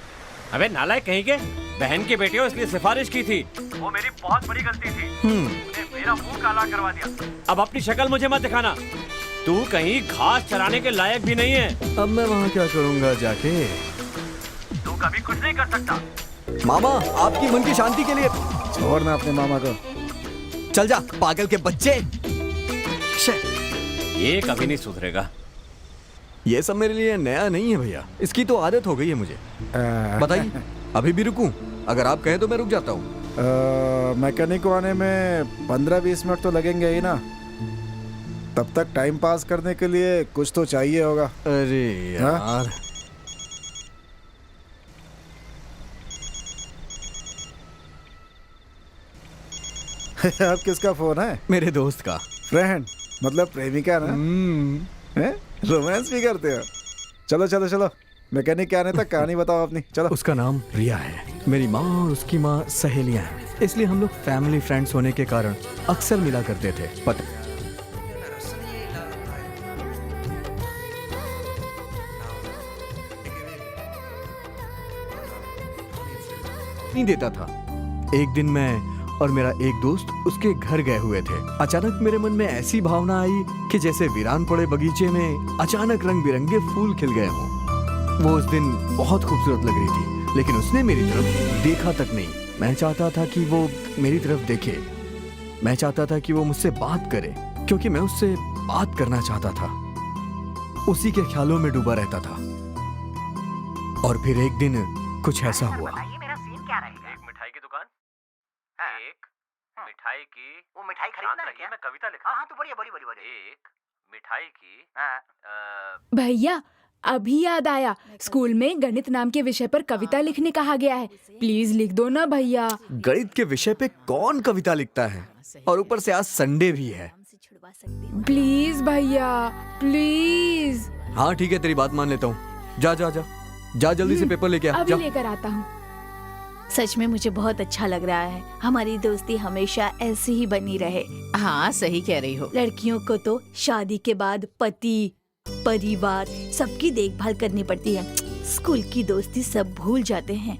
अबे नालायक कहीं के, बहन के बेटे हो इसलिए सिफारिश की थी, वो मेरी बहुत बड़ी गलती थी। तूने मेरा मुंह काला करवा दिया। अब अपनी शक्ल मुझे मत दिखाना, तू कहीं घास चराने के लायक भी नहीं है। अब मैं वहाँ क्या करूँगा जाके? तू कभी कुछ नहीं कर सकता। मामा, आपकी मन की शांति के लिए छोड़ना अपने मामा को। चल जा पागल के बच्चे। ये कभी नहीं सुधरेगा। ये सब मेरे लिए नया नहीं है भैया, इसकी तो आदत हो गई है मुझे। बताइए, अभी भी रुकूं? अगर आप कहें तो मैं रुक जाता हूँ। मैकेनिक को आने में 15-20 मिनट तो लगेंगे ही ना, तब तक टाइम पास करने के लिए कुछ तो चाहिए होगा। अरे यार, अब किसका फोन है? मेरे दोस्त का। फ्रेंड मतलब प्रेमिका ना? रोमांस भी करते हो? चलो चलो चलो, मैकेनिक के आने तक कहानी बताओ अपनी, चलो। उसका नाम रिया है। मेरी माँ और उसकी माँ सहेलियाँ हैं, इसलिए हम लोग फैमिली फ्रेंड्स होने के कारण अक्सर मिला करते थे। पता नहीं देता था। एक दिन मैं और मेरा एक दोस्त उसके घर गए हुए थे। अचानक मेरे मन में ऐसी भावना आई कि जैसे वीरान पड़े बगीचे में अचानक रंग बिरंगे फूल खिल गए हों। वो उस दिन बहुत खूबसूरत लग रही थी, लेकिन उसने मेरी तरफ देखा तक नहीं। मैं चाहता था कि वो मेरी तरफ देखे, मैं चाहता था कि वो मुझसे बात करे, क्योंकि मैं उससे बात करना चाहता था। उसी के ख्यालों में डूबा रहता था। और फिर एक दिन कुछ ऐसा हुआ। मेरा सीन क्या रहेगा? एक मिठाई की दुकान, एक मिठाई की, वो मिठाई खरीदना है क्या? मैं कविता लिखा। हाँ तो बढ़िया बढ़िया बढ़िया। एक मिठाई की, भैया, अभी याद आया, स्कूल में गणित नाम के विषय पर कविता लिखने कहा गया है। प्लीज लिख दो ना भैया। गणित के विषय पे कौन कविता लिखता है? और ऊपर से आज संडे भी है। प्लीज भैया, प्लीज। हाँ ठीक है, तेरी बात मान लेता हूँ। जा जा जा जा, जल्दी से पेपर लेके आ। अभी जा। लेकर आता हूँ। सच में मुझे बहुत अच्छा लग रहा है। हमारी दोस्ती हमेशा ऐसी ही बनी रहे। हाँ, सही कह रही हो। लड़कियों को तो शादी के बाद पति, परिवार, सबकी देखभाल करनी पड़ती है। स्कूल की दोस्ती सब भूल जाते हैं।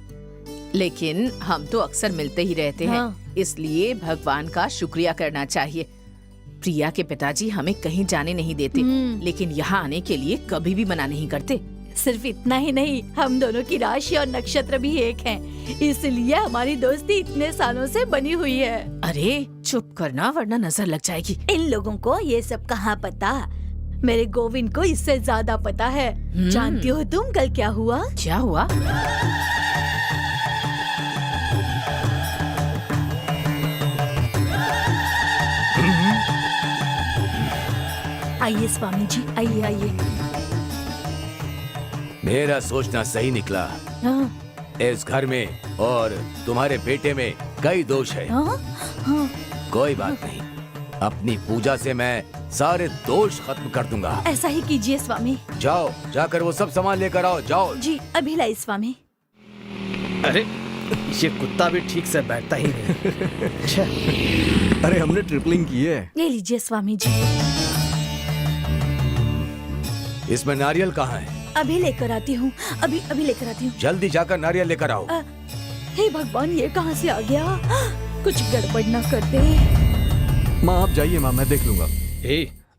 लेकिन हम तो अक्सर मिलते ही रहते हैं। हाँ। इसलिए भगवान का शुक्रिया करना चाहिए। प्रिया के पिताजी हमें कहीं जाने नहीं देते, लेकिन यहाँ आने के लिए कभी भी मना नहीं करते। सिर्फ इतना ही नहीं, हम दोनों की राशि और नक्षत्र भी एक हैं। इसलिए हमारी दोस्ती इतने सालों से बनी हुई है। अरे चुप करना, वरना नजर लग जाएगी। इन लोगों को ये सब कहाँ पता? मेरे गोविंद को इससे ज्यादा पता है। जानती हो तुम कल क्या हुआ? क्या हुआ? आइए स्वामी जी, आइए आइए। मेरा सोचना सही निकला। हाँ, इस घर में और तुम्हारे बेटे में कई दोष है। हाँ, हाँ। कोई बात नहीं, अपनी पूजा से मैं सारे दोष खत्म कर दूंगा। ऐसा ही कीजिए स्वामी। जाओ, जाकर वो सब सामान लेकर आओ। जाओ जी, अभी लाई स्वामी। अरे ये कुत्ता भी ठीक से बैठता ही नहीं। अच्छा, अरे हमने ट्रिपलिंग की है। ले लीजिए स्वामी जी। इसमें नारियल कहाँ है? अभी लेकर आती हूँ, अभी अभी लेकर आती हूँ। जल्दी जाकर नारियल लेकर आओ। हे भगवान, ये कहाँ से आ गया? कुछ गड़बड़ ना कर दे। माँ आप जाइए माँ, मैं देख लूंगा।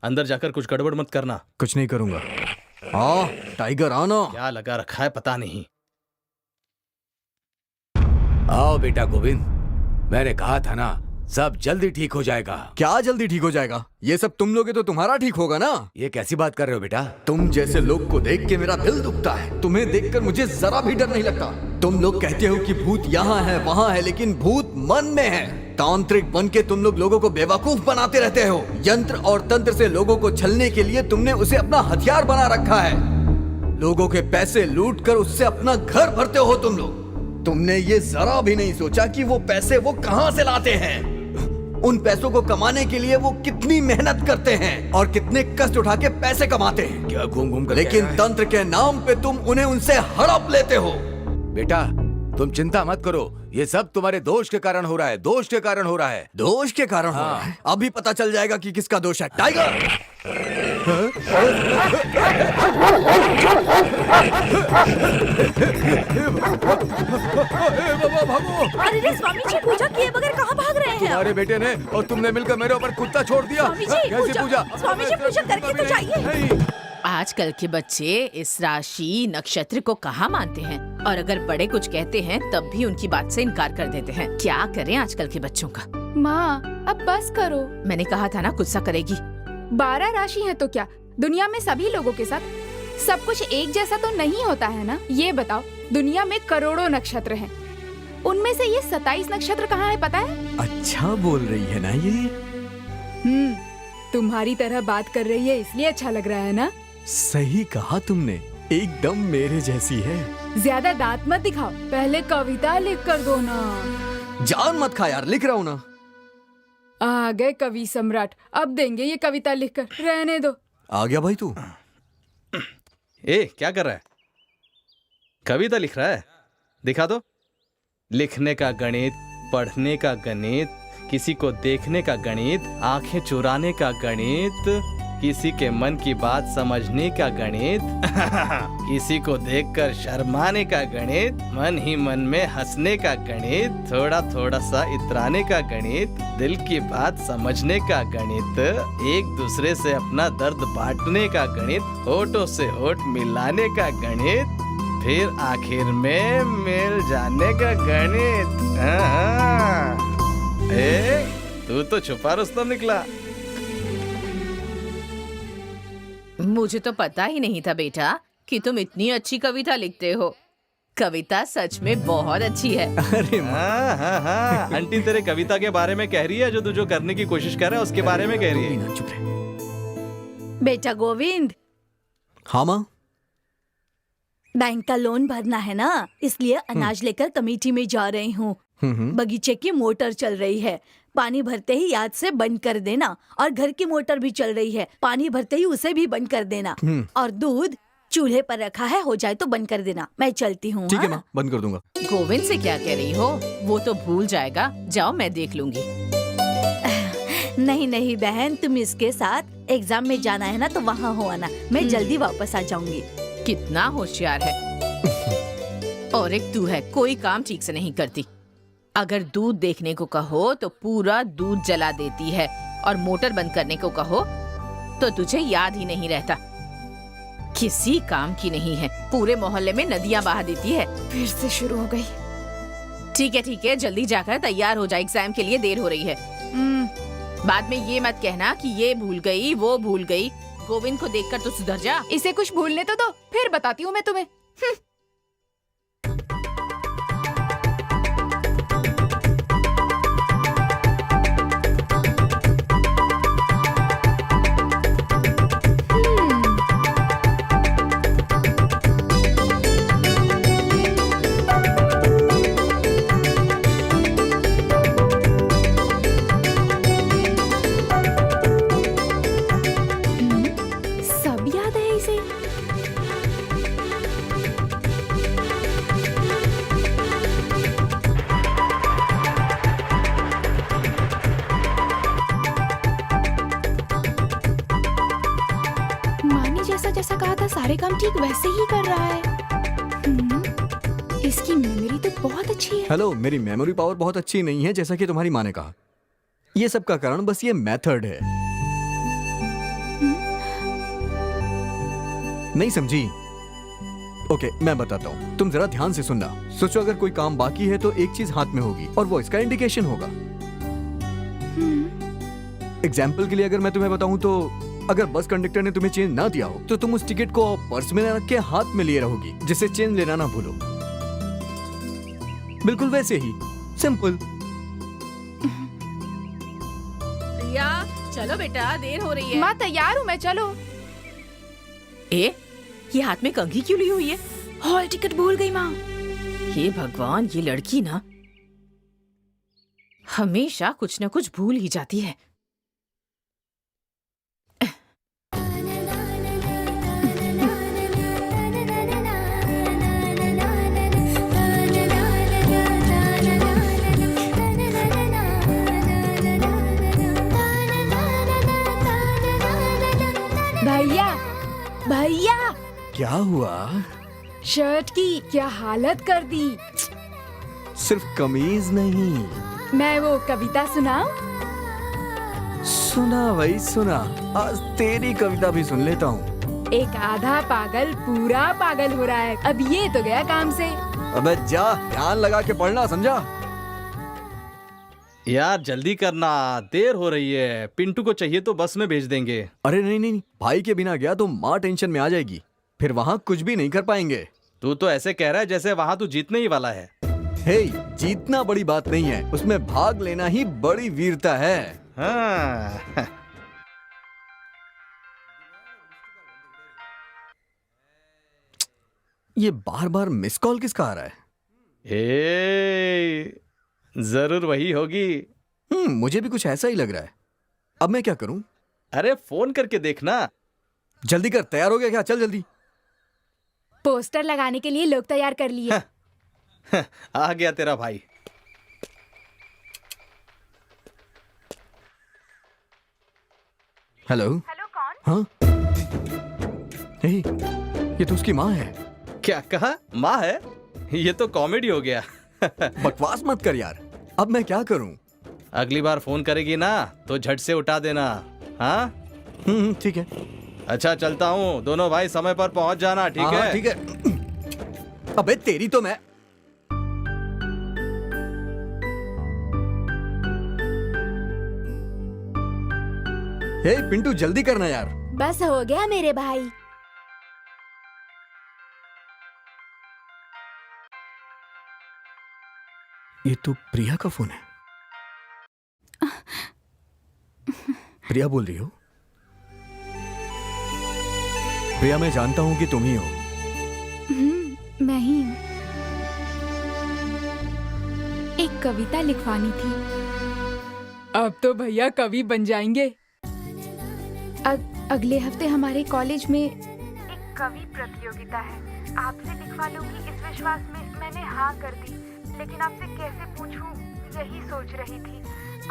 अंदर जाकर कुछ गड़बड़ मत करना। कुछ नहीं करूंगा। हाँ टाइगर आना। क्या लगा रखा है पता नहीं। आओ बेटा गोविंद, मैंने कहा था ना सब जल्दी ठीक हो जाएगा। क्या जल्दी ठीक हो जाएगा? ये सब तुम लोगे तो तुम्हारा ठीक होगा ना। ये कैसी बात कर रहे हो बेटा? तुम जैसे लोग को देख के मेरा दिल दुखता है। तुम्हें देखकर मुझे जरा भी डर नहीं लगता। तुम लोग कहते हो कि भूत यहाँ है वहाँ है, लेकिन भूत मन में है। तांत्रिक बन के तुम लोगों को बेवकूफ बनाते रहते हो। यंत्र और तंत्र से लोगों को छलने के लिए तुमने उसे अपना हथियार बना रखा है। लोगों के पैसे लूट कर उससे अपना घर भरते हो तुम लोग। तुमने ये जरा भी नहीं सोचा कि वो पैसे वो कहाँ से लाते हैं। उन पैसों को कमाने के लिए वो कितनी मेहनत करते हैं और कितने कष्ट उठा के पैसे कमाते हैं। क्या घूम घूम कर लेकिन तंत्र के नाम पे तुम उन्हें उनसे हड़प लेते हो। बेटा तुम चिंता मत करो, ये सब तुम्हारे दोष के कारण हो रहा है। दोष के कारण हो रहा है। दोष के कारण हो रहा है। अभी पता चल जाएगा कि किसका दोष है। टाइगर अरे रे स्वामी जी, पूजा किए बगैर कहाँ भाग रहे हैं? तुम्हारे बेटे ने और तुमने मिलकर मेरे ऊपर कुत्ता छोड़ दिया। स्वामी जी, कैसी पूजा? स्वामी जी पूजा करके तो जाइए। आजकल के बच्चे इस राशि नक्षत्र को कहाँ मानते हैं, और अगर बड़े कुछ कहते हैं तब भी उनकी बात से इनकार कर देते हैं। क्या करें आजकल के बच्चों का? माँ अब बस करो। मैंने कहा था ना गुस्सा करेगी। 12 राशि है तो क्या दुनिया में सभी लोगों के साथ सब कुछ एक जैसा तो नहीं होता है ना। ये बताओ, दुनिया में करोड़ों नक्षत्र हैं, उनमें से ये 27 नक्षत्र कहाँ है पता है? अच्छा बोल रही है ना ये। तुम्हारी तरह बात कर रही है इसलिए अच्छा लग रहा है ना। सही कहा तुमने, एकदम मेरे जैसी है। ज्यादा दांत मत दिखाओ, पहले कविता लिख कर दो ना। जान मत खा यार, लिख रहा हूँ ना। आ गए कवि सम्राट, अब देंगे ये कविता लिखकर, रहने दो। आ गया भाई तू। क्या कर रहा है? कविता लिख रहा है? दिखा दो। लिखने का गणित, पढ़ने का गणित, किसी को देखने का गणित, आंखें चुराने का गणित, किसी के मन की बात समझने का गणित, किसी को देखकर शर्माने का गणित, मन ही मन में हंसने का गणित, थोड़ा थोड़ा सा इतराने का गणित, दिल की बात समझने का गणित, एक दूसरे से अपना दर्द बांटने का गणित, होठों से होठ मिलाने का गणित, फिर आखिर में मिल जाने का गणित। तू तो छुपा रुस्तम निकला। मुझे तो पता ही नहीं था बेटा कि तुम इतनी अच्छी कविता लिखते हो। कविता सच में बहुत अच्छी है। अरे हाँ, आंटी तेरे कविता के बारे में कह रही है, जो तू करने की कोशिश कर रहा है उसके बारे में कह रही है। चुप रहे। बेटा गोविंद, हाँ माँ। बैंक का लोन भरना है ना, इसलिए अनाज लेकर कमेटी में जा रही हूँ। बगीचे की मोटर चल रही है, पानी भरते ही याद से बंद कर देना। और घर की मोटर भी चल रही है, पानी भरते ही उसे भी बंद कर देना। और दूध चूल्हे पर रखा है, हो जाए तो बंद कर देना। मैं चलती हूँ। ठीक है माँ, बंद कर दूंगा। गोविंद से क्या कह रही हो? वो तो भूल जाएगा। जाओ मैं देख लूंगी। नहीं नहीं बहन, तुम इसके साथ एग्जाम में जाना है ना, तो वहाँ हो आना। मैं जल्दी वापस आ जाऊंगी। कितना होशियार है। और एक तू है, कोई काम ठीक से नहीं करती। अगर दूध देखने को कहो तो पूरा दूध जला देती है, और मोटर बंद करने को कहो तो तुझे याद ही नहीं रहता। किसी काम की नहीं है, पूरे मोहल्ले में नदियां बहा देती है। फिर से शुरू हो गई। ठीक है, जल्दी जाकर तैयार हो जा, एग्जाम के लिए देर हो रही है। बाद में ये मत कहना कि ये भूल गई वो भूल गई। गोविंद को देखकर तो सुधर जा। इसे कुछ भूलने तो दो, फिर बताती हूँ मैं तुम्हें। सारे काम ठीक वैसे ही कर रहा है। इसकी मेमोरी तो बहुत अच्छी है। हेलो, मेरी मेमोरी पावर बहुत अच्छी नहीं है जैसा कि तुम्हारी माँ ने कहा। ये सब का कारण बस ये मेथड है। नहीं समझी? ओके, मैं बताता हूँ, तुम जरा ध्यान से सुनना। सोचो अगर कोई काम बाकी है तो एक चीज हाथ में होगी और वो इसका इंडिकेशन होगा। एग्जाम्पल के लिए अगर मैं तुम्हें बताऊं तो अगर बस कंडक्टर ने तुम्हें चेंज ना दिया हो तो तुम उस टिकट को पर्स में रख के हाथ में लिए रहोगी, जिससे चेंज लेना ना भूलो। बिल्कुल वैसे ही सिंपल। प्रिया, चलो बेटा, देर हो रही है। माँ तैयार हूँ मैं, चलो। ये हाथ में कंघी क्यों ली हुई है? हॉल टिकट भूल गई माँ। हे भगवान, ये लड़की ना हमेशा कुछ न कुछ भूल ही जाती है। भैया भैया, क्या हुआ? शर्ट की क्या हालत कर दी। सिर्फ कमीज नहीं। मैं वो कविता सुनाऊं? सुना भाई सुना, आज तेरी कविता भी सुन लेता हूँ। एक आधा पागल पूरा पागल हो रहा है। अब ये तो गया काम से। अबे जा, ध्यान लगा के पढ़ना, समझा? यार जल्दी करना, देर हो रही है। पिंटू को चाहिए तो बस में भेज देंगे। अरे नहीं नहीं, भाई के बिना गया तो माँ टेंशन में आ जाएगी, फिर वहाँ कुछ भी नहीं कर पाएंगे। तू तो ऐसे कह रहा है जैसे वहाँ तू जीतने ही वाला है। हे, जीतना बड़ी बात नहीं है, उसमें भाग लेना ही बड़ी वीरता है। हाँ। ये बार बार मिस कॉल किसका आ रहा है? जरूर वही होगी। मुझे भी कुछ ऐसा ही लग रहा है। अब मैं क्या करूं? अरे फोन करके देखना। जल्दी कर, तैयार हो गया क्या? चल जल्दी। पोस्टर लगाने के लिए लोग तैयार कर लिए। आ गया तेरा भाई। हेलो। हेलो, कौन? हाँ, हे, ये तो उसकी माँ है। क्या कहा? माँ है? ये तो कॉमेडी हो गया। बकवास मत कर यार, अब मैं क्या करूं? अगली बार फोन करेगी ना तो झट से उठा देना। हाँ ठीक है। अच्छा चलता हूँ, दोनों भाई समय पर पहुंच जाना। ठीक है? ठीक है। अबे तेरी तो मैं। हे पिंटू, जल्दी करना यार। बस हो गया मेरे भाई। ये तो प्रिया का फोन है। प्रिया बोल रही हो? प्रिया, मैं जानता हूं कि तुम ही हो। मैं ही हूँ। एक कविता लिखवानी थी। अब तो भैया कवि बन जाएंगे। अगले हफ्ते हमारे कॉलेज में एक कवि प्रतियोगिता है। आपसे लिखवा लूंगी इस विश्वास में मैंने हाँ कर दी, लेकिन आपसे कैसे पूछूं यही सोच रही थी।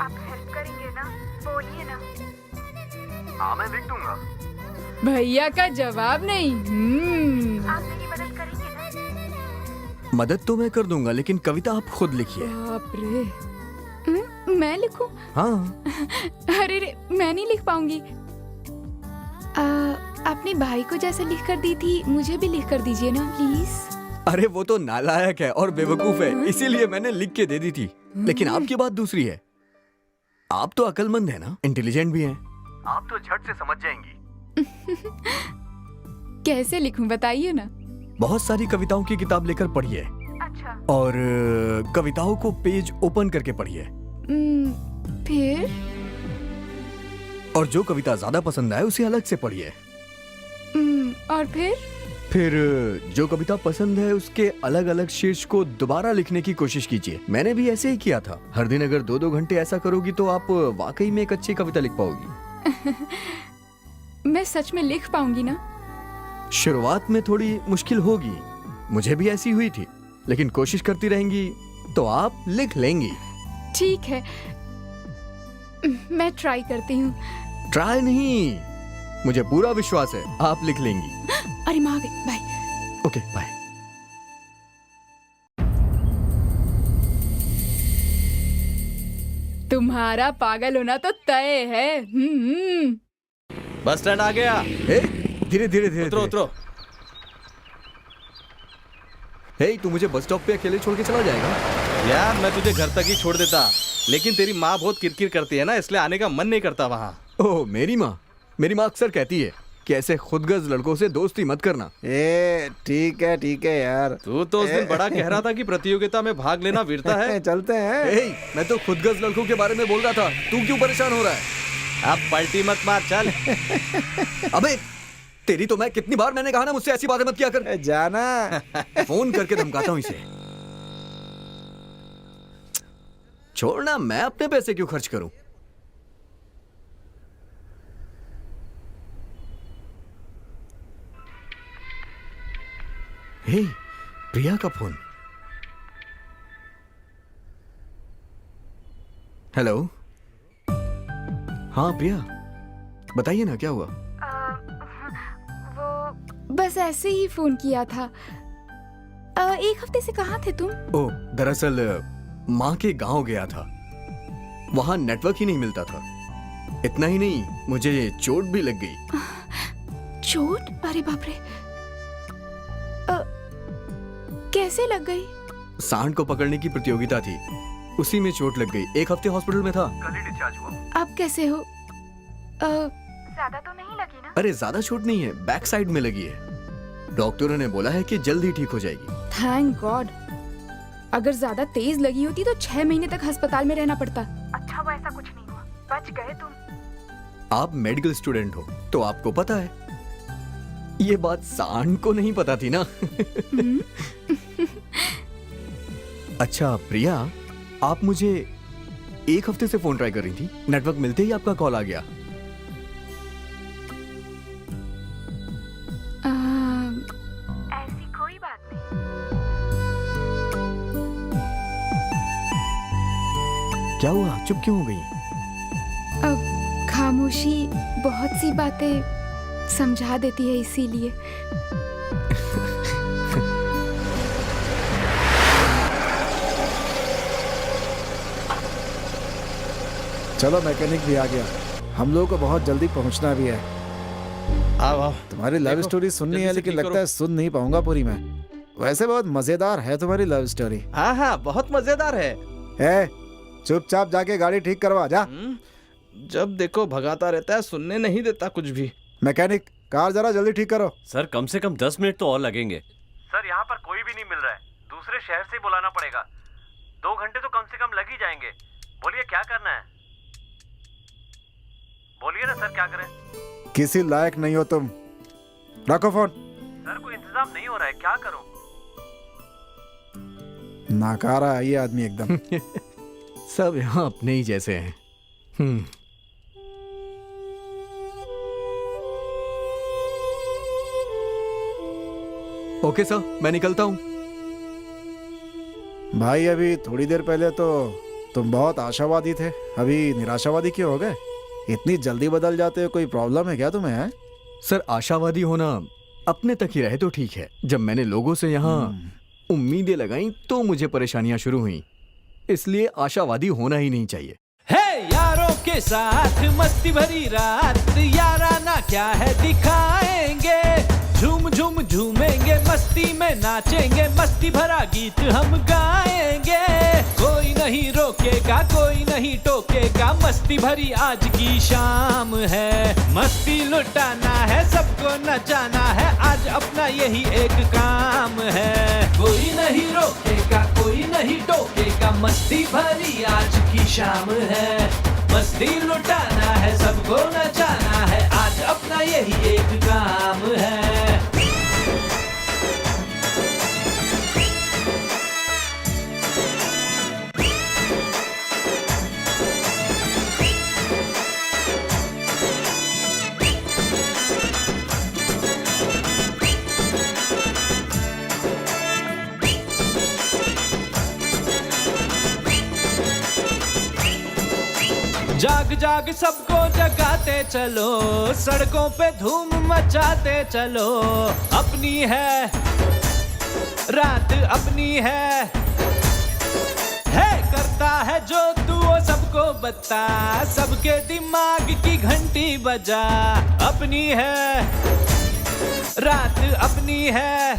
आप हेल्प करेंगे ना? बोलिए ना। हाँ, मैं लिख दूंगा। भैया का जवाब नहीं। आप मेरी मदद करेंगे ना? मदद तो मैं कर दूंगा, लेकिन कविता आप खुद लिखिए। बाप रे, मैं लिखूं? हाँ। अरे रे, मैं नहीं लिख पाऊंगी। अपने भाई को जैसे लिख कर दी थी मुझे भी लिख कर दीजिए ना प्लीज। अरे वो तो नालायक है और बेवकूफ है, इसीलिए मैंने लिख के दे दी थी। लेकिन आपकी बात दूसरी है। आप तो अक्लमंद है ना, इंटेलिजेंट भी हैं। आप तो झट से समझ जाएंगी। कैसे लिखूं बताइए ना। बहुत सारी कविताओं की किताब लेकर पढ़िए। अच्छा। और कविताओं को पेज ओपन करके पढ़िए। फिर? और जो कविता ज्यादा पसंद आए उसे अलग से पढ़िए। और फिर जो कविता पसंद है उसके अलग अलग शीर्ष को दोबारा लिखने की कोशिश कीजिए। मैंने भी ऐसे ही किया था। हर दिन अगर 2-2 घंटे ऐसा करोगी तो आप वाकई में एक अच्छी कविता लिख पाओगी। मैं सच में लिख पाऊंगी ना? शुरुआत में थोड़ी मुश्किल होगी, मुझे भी ऐसी हुई थी, लेकिन कोशिश करती रहेंगी तो आप लिख लेंगी। ठीक है, मैं ट्राई करती हूँ। ट्राई नहीं, मुझे पूरा विश्वास है आप लिख लेंगी। अरे माँ आ गई, बाय। Okay bye. तुम्हारा पागल होना तो तय है। बस स्टैंड आ गया। धीरे धीरे धीरे उतरो उतरो। तू मुझे बस स्टॉप पे अकेले छोड़ के चला जाएगा? यार मैं तुझे घर तक ही छोड़ देता, लेकिन तेरी माँ बहुत किरकिर करती है ना, इसलिए आने का मन नहीं करता वहाँ। ओह मेरी माँ अक्सर कहती है कि ऐसे खुदगर्ज लड़कों से दोस्ती मत करना। ठीक है यार। तू तो उस दिन बड़ा कह रहा था कि प्रतियोगिता में भाग लेना वीरता है। चलते हैं। मैं तो खुदगर्ज लड़कों के बारे में बोल रहा था, तू क्यों परेशान हो रहा है? अब पलटी मत मार, चल। अबे तेरी तो मैं कितनी बार मैंने कहा ना मुझसे ऐसी बातें मत किया कर। जाना। फोन करके धमकाता हूँ इसे। छोड़ना, मैं अपने पैसे क्यों खर्च करूं? हे, प्रिया का फोन। हेलो। हाँ प्रिया, बताइए ना क्या हुआ? वो बस ऐसे ही फोन किया था। एक हफ्ते से कहाँ थे तुम? ओह दरअसल माँ के गांव गया था, वहां नेटवर्क ही नहीं मिलता था। इतना ही नहीं, मुझे चोट भी लग गई। चोट? अरे बाप रे, कैसे लग गई? सांड को पकड़ने की प्रतियोगिता थी, उसी में चोट लग गई। 1 हफ्ते हॉस्पिटल में था। कल ही डिस्चार्ज हुआ। अब कैसे हो? ज्यादा तो नहीं लगी ना? अरे ज्यादा चोट नहीं है, बैक साइड में लगी है। डॉक्टरों ने बोला है कि जल्द ही ठीक हो जाएगी। Thank God. अगर ज्यादा तेज लगी होती तो 6 महीने तक अस्पताल में रहना पड़ता। अच्छा वो ऐसा कुछ नहीं हुआ, बच गए तुम। आप मेडिकल स्टूडेंट हो तो आपको पता है। ये बात सांड को नहीं पता थी ना। अच्छा प्रिया, आप मुझे 1 हफ्ते से फोन ट्राई कर रही थी, नेटवर्क मिलते ही आपका कॉल आ गया। ऐसी कोई बात नहीं। क्या हुआ, चुप क्यों हो गई? अब खामोशी बहुत सी बातें समझा देती है, इसीलिए। चलो मैकेनिक भी आ गया, हम लोगों को बहुत जल्दी पहुंचना भी है। आओ। तुम्हारी लव स्टोरी सुननी है, लेकिन लगता है सुन नहीं पाऊंगा पूरी मैं। वैसे बहुत मजेदार है तुम्हारी लव स्टोरी। हाँ बहुत मजेदार है। चुपचाप जाके गाड़ी ठीक करवा जा। जब देखो भगाता रहता है, सुनने नहीं देता कुछ भी। मैकेनिक, कार जरा जल्दी ठीक करो। सर कम से कम 10 मिनट तो और लगेंगे। सर यहाँ पर कोई भी नहीं मिल रहा है, दूसरे शहर से बुलाना पड़ेगा। 2 घंटे तो कम से कम लग ही जाएंगे। बोलिए क्या करना है? बोलिए ना सर, क्या करें? किसी लायक नहीं हो तुम, रखो फोन। सर कोई इंतजाम नहीं हो रहा है, क्या करूं? नाकारा है ये आदमी एकदम। सब यहाँ अपने ही जैसे हैं। ओके सर, मैं निकलता हूँ। भाई अभी थोड़ी देर पहले तो तुम बहुत आशावादी थे, अभी निराशावादी क्यों हो गए? इतनी जल्दी बदल जाते हो, कोई प्रॉब्लम है क्या तुम्हें? है सर, आशावादी होना अपने तक ही रहे तो ठीक है। जब मैंने लोगों से यहाँ उम्मीदें लगाई तो मुझे परेशानियां शुरू हुई, इसलिए आशावादी होना ही नहीं चाहिए। है यारों के साथ मस्ती भरी रात, याराना क्या है दिखाएंगे, झूम झूम झूमेंगे, मस्ती में नाचेंगे, मस्ती भरा गीत हम गाएंगे। कोई नहीं रोकेगा, कोई नहीं टोकेगा, मस्ती भरी आज की शाम है। मस्ती लुटाना है, सबको नचाना है, आज अपना यही एक काम है। कोई नहीं रोकेगा, कोई नहीं टोकेगा, मस्ती भरी आज की शाम है। मस्ती लुटाना है, सबको नचाना है, आज अपना यही एक काम है। जाग जाग सबको जगाते चलो, सड़कों पे धूम मचाते चलो। अपनी है रात, अपनी है करता है जो तू वो सबको बता, सबके दिमाग की घंटी बजा। अपनी है रात, अपनी है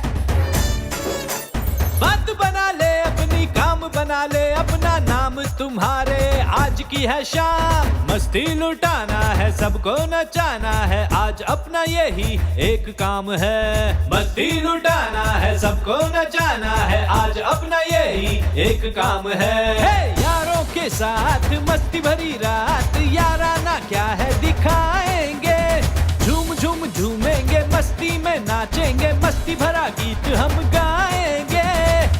बात बना ले अपनी, काम बना ले अपना, नाम तुम्हारे आज की है शाम। मस्ती लुटाना है, सबको नचाना है, आज अपना यही एक काम है। मस्ती लुटाना है, सबको नचाना है, आज अपना यही एक काम है। यारों के साथ मस्ती भरी रात, याराना क्या है दिखाएंगे। झूम झूम झूमेंगे, मस्ती में नाचेंगे, मस्ती भरा गीत हम गाएंगे।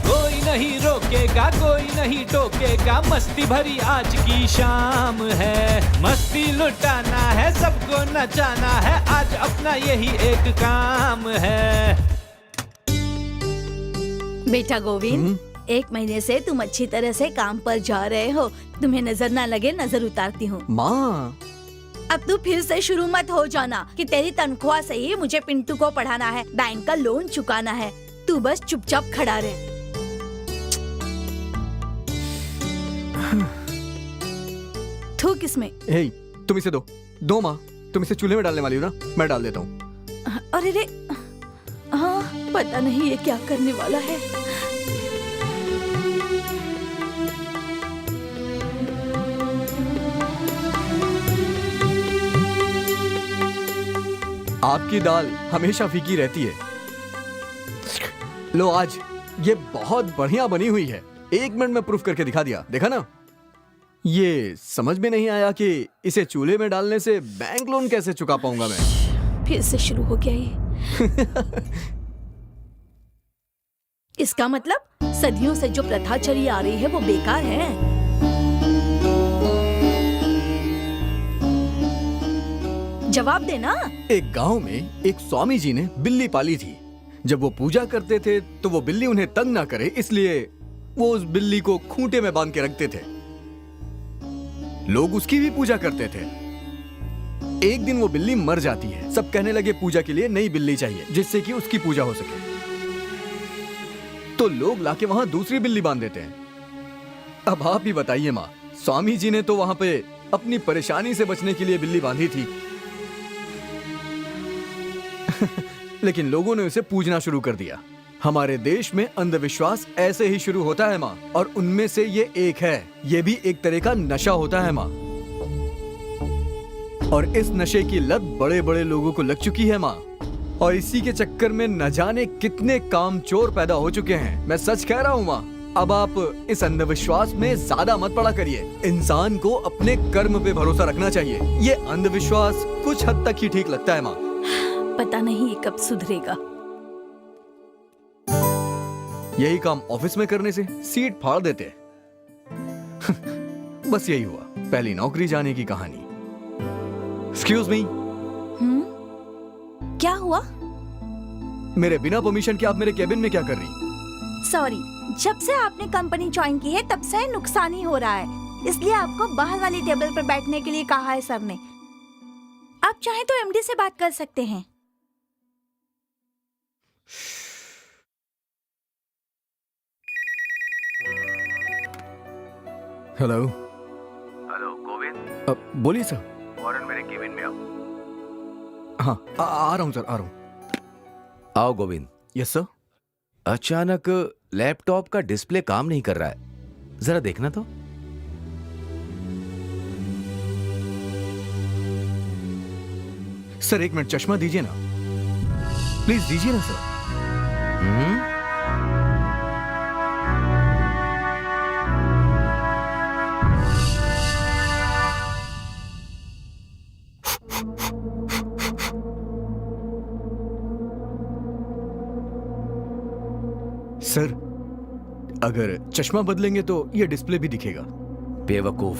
कोई नहीं रोकेगा, कोई नहीं टोकेगा, मस्ती भरी आज की शाम है। मस्ती लुटाना है, सबको नचाना है, आज अपना यही एक काम है। बेटा गोविंद, 1 महीने से तुम अच्छी तरह से काम पर जा रहे हो, तुम्हें नजर ना लगे नजर उतारती हूँ। माँ, अब तू फिर से शुरू मत हो जाना कि तेरी तनख्वाह से ही मुझे पिंटू को पढ़ाना है, बैंक का लोन चुकाना है। तू बस चुपचाप खड़ा रहे। थूक इसमें। हे, तुम इसे दो माँ, तुम इसे चूल्हे में डालने वाली हो ना, मैं डाल देता हूँ। अरे रे, हाँ, पता नहीं ये क्या करने वाला है। आपकी दाल हमेशा फीकी रहती है। लो, आज ये बहुत बढ़िया बनी हुई है। 1 मिनट में प्रूफ करके दिखा दिया, देखा ना। ये समझ में नहीं आया कि इसे चूल्हे में डालने से बैंक लोन कैसे चुका पाऊंगा मैं। फिर से शुरू हो गया ये। इसका मतलब सदियों से जो प्रथा चली आ रही है वो बेकार है। जवाब देना। एक गांव में एक स्वामी जी ने बिल्ली पाली थी। जब वो पूजा करते थे तो वो बिल्ली उन्हें तंग ना करे, इसलिए वो उस बिल्ली को खूंटे में बांध के रखते थे। लोग उसकी भी पूजा करते थे। एक दिन वो बिल्ली मर जाती है। सब कहने लगे पूजा के लिए नई बिल्ली चाहिए जिससे कि उसकी पूजा हो सके। तो लोग लाके वहां दूसरी बिल्ली बांध देते हैं। अब आप ही बताइए माँ, स्वामी जी ने तो वहां पे अपनी परेशानी से बचने के लिए बिल्ली बांधी थी लेकिन लोगों ने उसे पूजना शुरू कर दिया। हमारे देश में अंधविश्वास ऐसे ही शुरू होता है माँ, और उनमें से ये एक है। ये भी एक तरह का नशा होता है माँ, और इस नशे की लत बड़े बड़े लोगों को लग चुकी है माँ, और इसी के चक्कर में न जाने कितने कामचोर पैदा हो चुके हैं। मैं सच कह रहा हूँ माँ। अब आप इस अंधविश्वास में ज्यादा मत पड़ा करिए। इंसान को अपने कर्म पे भरोसा रखना चाहिए। ये अंधविश्वास कुछ हद तक ही ठीक लगता है माँ। पता नहीं ये कब सुधरेगा। यही काम ऑफिस में करने से सीट फाड़ देते। बस यही हुआ पहली नौकरी जाने की कहानी। Excuse me. क्या हुआ? मेरे बिना परमिशन के आप मेरे केबिन में क्या कर रही? सॉरी, जब से आपने कंपनी ज्वाइन की है तब से नुकसान ही हो रहा है, इसलिए आपको बाहर वाली टेबल पर बैठने के लिए कहा है सर ने। आप चाहें तो एमडी से बात कर सकते हैं। हेलो। हेलो गोविंद। बोलिए सर। फौरन मेरे केबिन में आओ। हाँ, आ रहा हूँ सर, आ रहा हूँ। आओ गोविंद। Yes sir. अचानक लैपटॉप का डिस्प्ले काम नहीं कर रहा है, जरा देखना तो। सर 1 मिनट, चश्मा दीजिए ना, प्लीज दीजिए ना सर। सर अगर चश्मा बदलेंगे तो ये डिस्प्ले भी दिखेगा। बेवकूफ,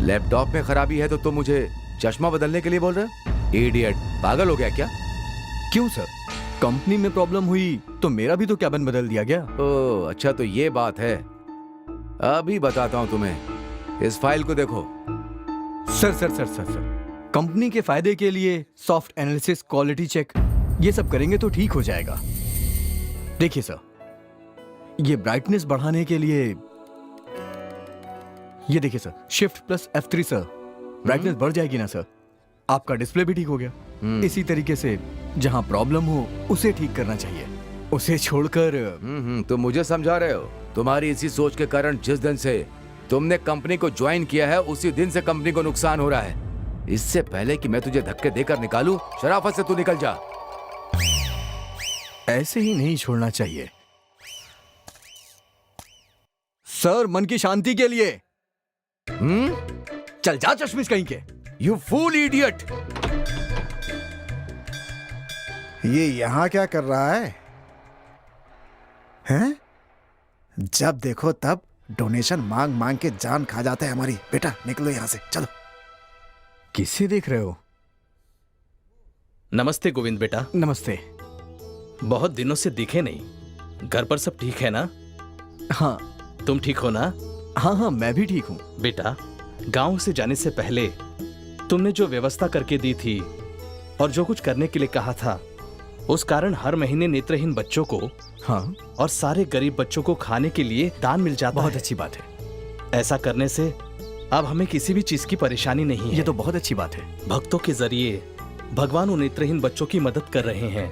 लैपटॉप में खराबी है तो तुम मुझे चश्मा बदलने के लिए बोल रहे हो? इडियट, पागल हो गया क्या? क्यों सर, कंपनी में प्रॉब्लम हुई तो मेरा भी तो कैबिन बदल दिया गया। ओह अच्छा, तो ये बात है। अभी बताता हूं तुम्हें। इस फाइल को देखो। सर कंपनी के फायदे के लिए सॉफ्ट एनालिसिस, क्वालिटी चेक, ये सब करेंगे तो ठीक हो जाएगा। देखिए सर, ये ब्राइटनेस बढ़ाने के लिए, ये देखिए sir, shift plus F3 sir, brightness बढ़ जाएगी ना सर, आपका डिस्प्ले भी ठीक हो गया। इसी तरीके से जहां प्रॉब्लम हो उसे ठीक करना चाहिए, उसे छोड़कर। तुम मुझे समझा रहे हो? तुम्हारी इसी सोच के कारण जिस दिन से तुमने कंपनी को ज्वाइन किया है उसी दिन से कंपनी को नुकसान हो रहा है। इससे पहले कि मैं तुझे धक्के देकर निकालूं, शराफत से तू निकल जा। ऐसे ही नहीं छोड़ना चाहिए सर, मन की शांति के लिए। चल जा चश्मिश कहीं के। You fool idiot. ये यहाँ क्या कर रहा है? हैं? जब देखो तब डोनेशन मांग मांग के जान खा जाता है हमारी। बेटा निकलो यहाँ से, चलो। किसे देख रहे हो? नमस्ते गोविंद बेटा। नमस्ते। बहुत दिनों से दिखे नहीं। घर पर सब ठीक है ना? हाँ। तुम ठीक हो ना? हाँ, मैं भी ठीक हूँ। बेटा, गांव से जाने से पहले तुमने जो व्यवस्था करके दी थी और जो कुछ करने के लिए कहा था, उस कारण हर महीने नेत्रहीन बच्चों को, हाँ, और सारे गरीब बच्चों को खाने के लिए दान मिल जाता है। बहुत अच्छी बात है। ऐसा करने से अब हमें किसी भी चीज की परेशानी नहीं है। ये तो बहुत अच्छी बात है। भक्तों के जरिए भगवान उन नेत्रहीन बच्चों की मदद कर रहे हैं।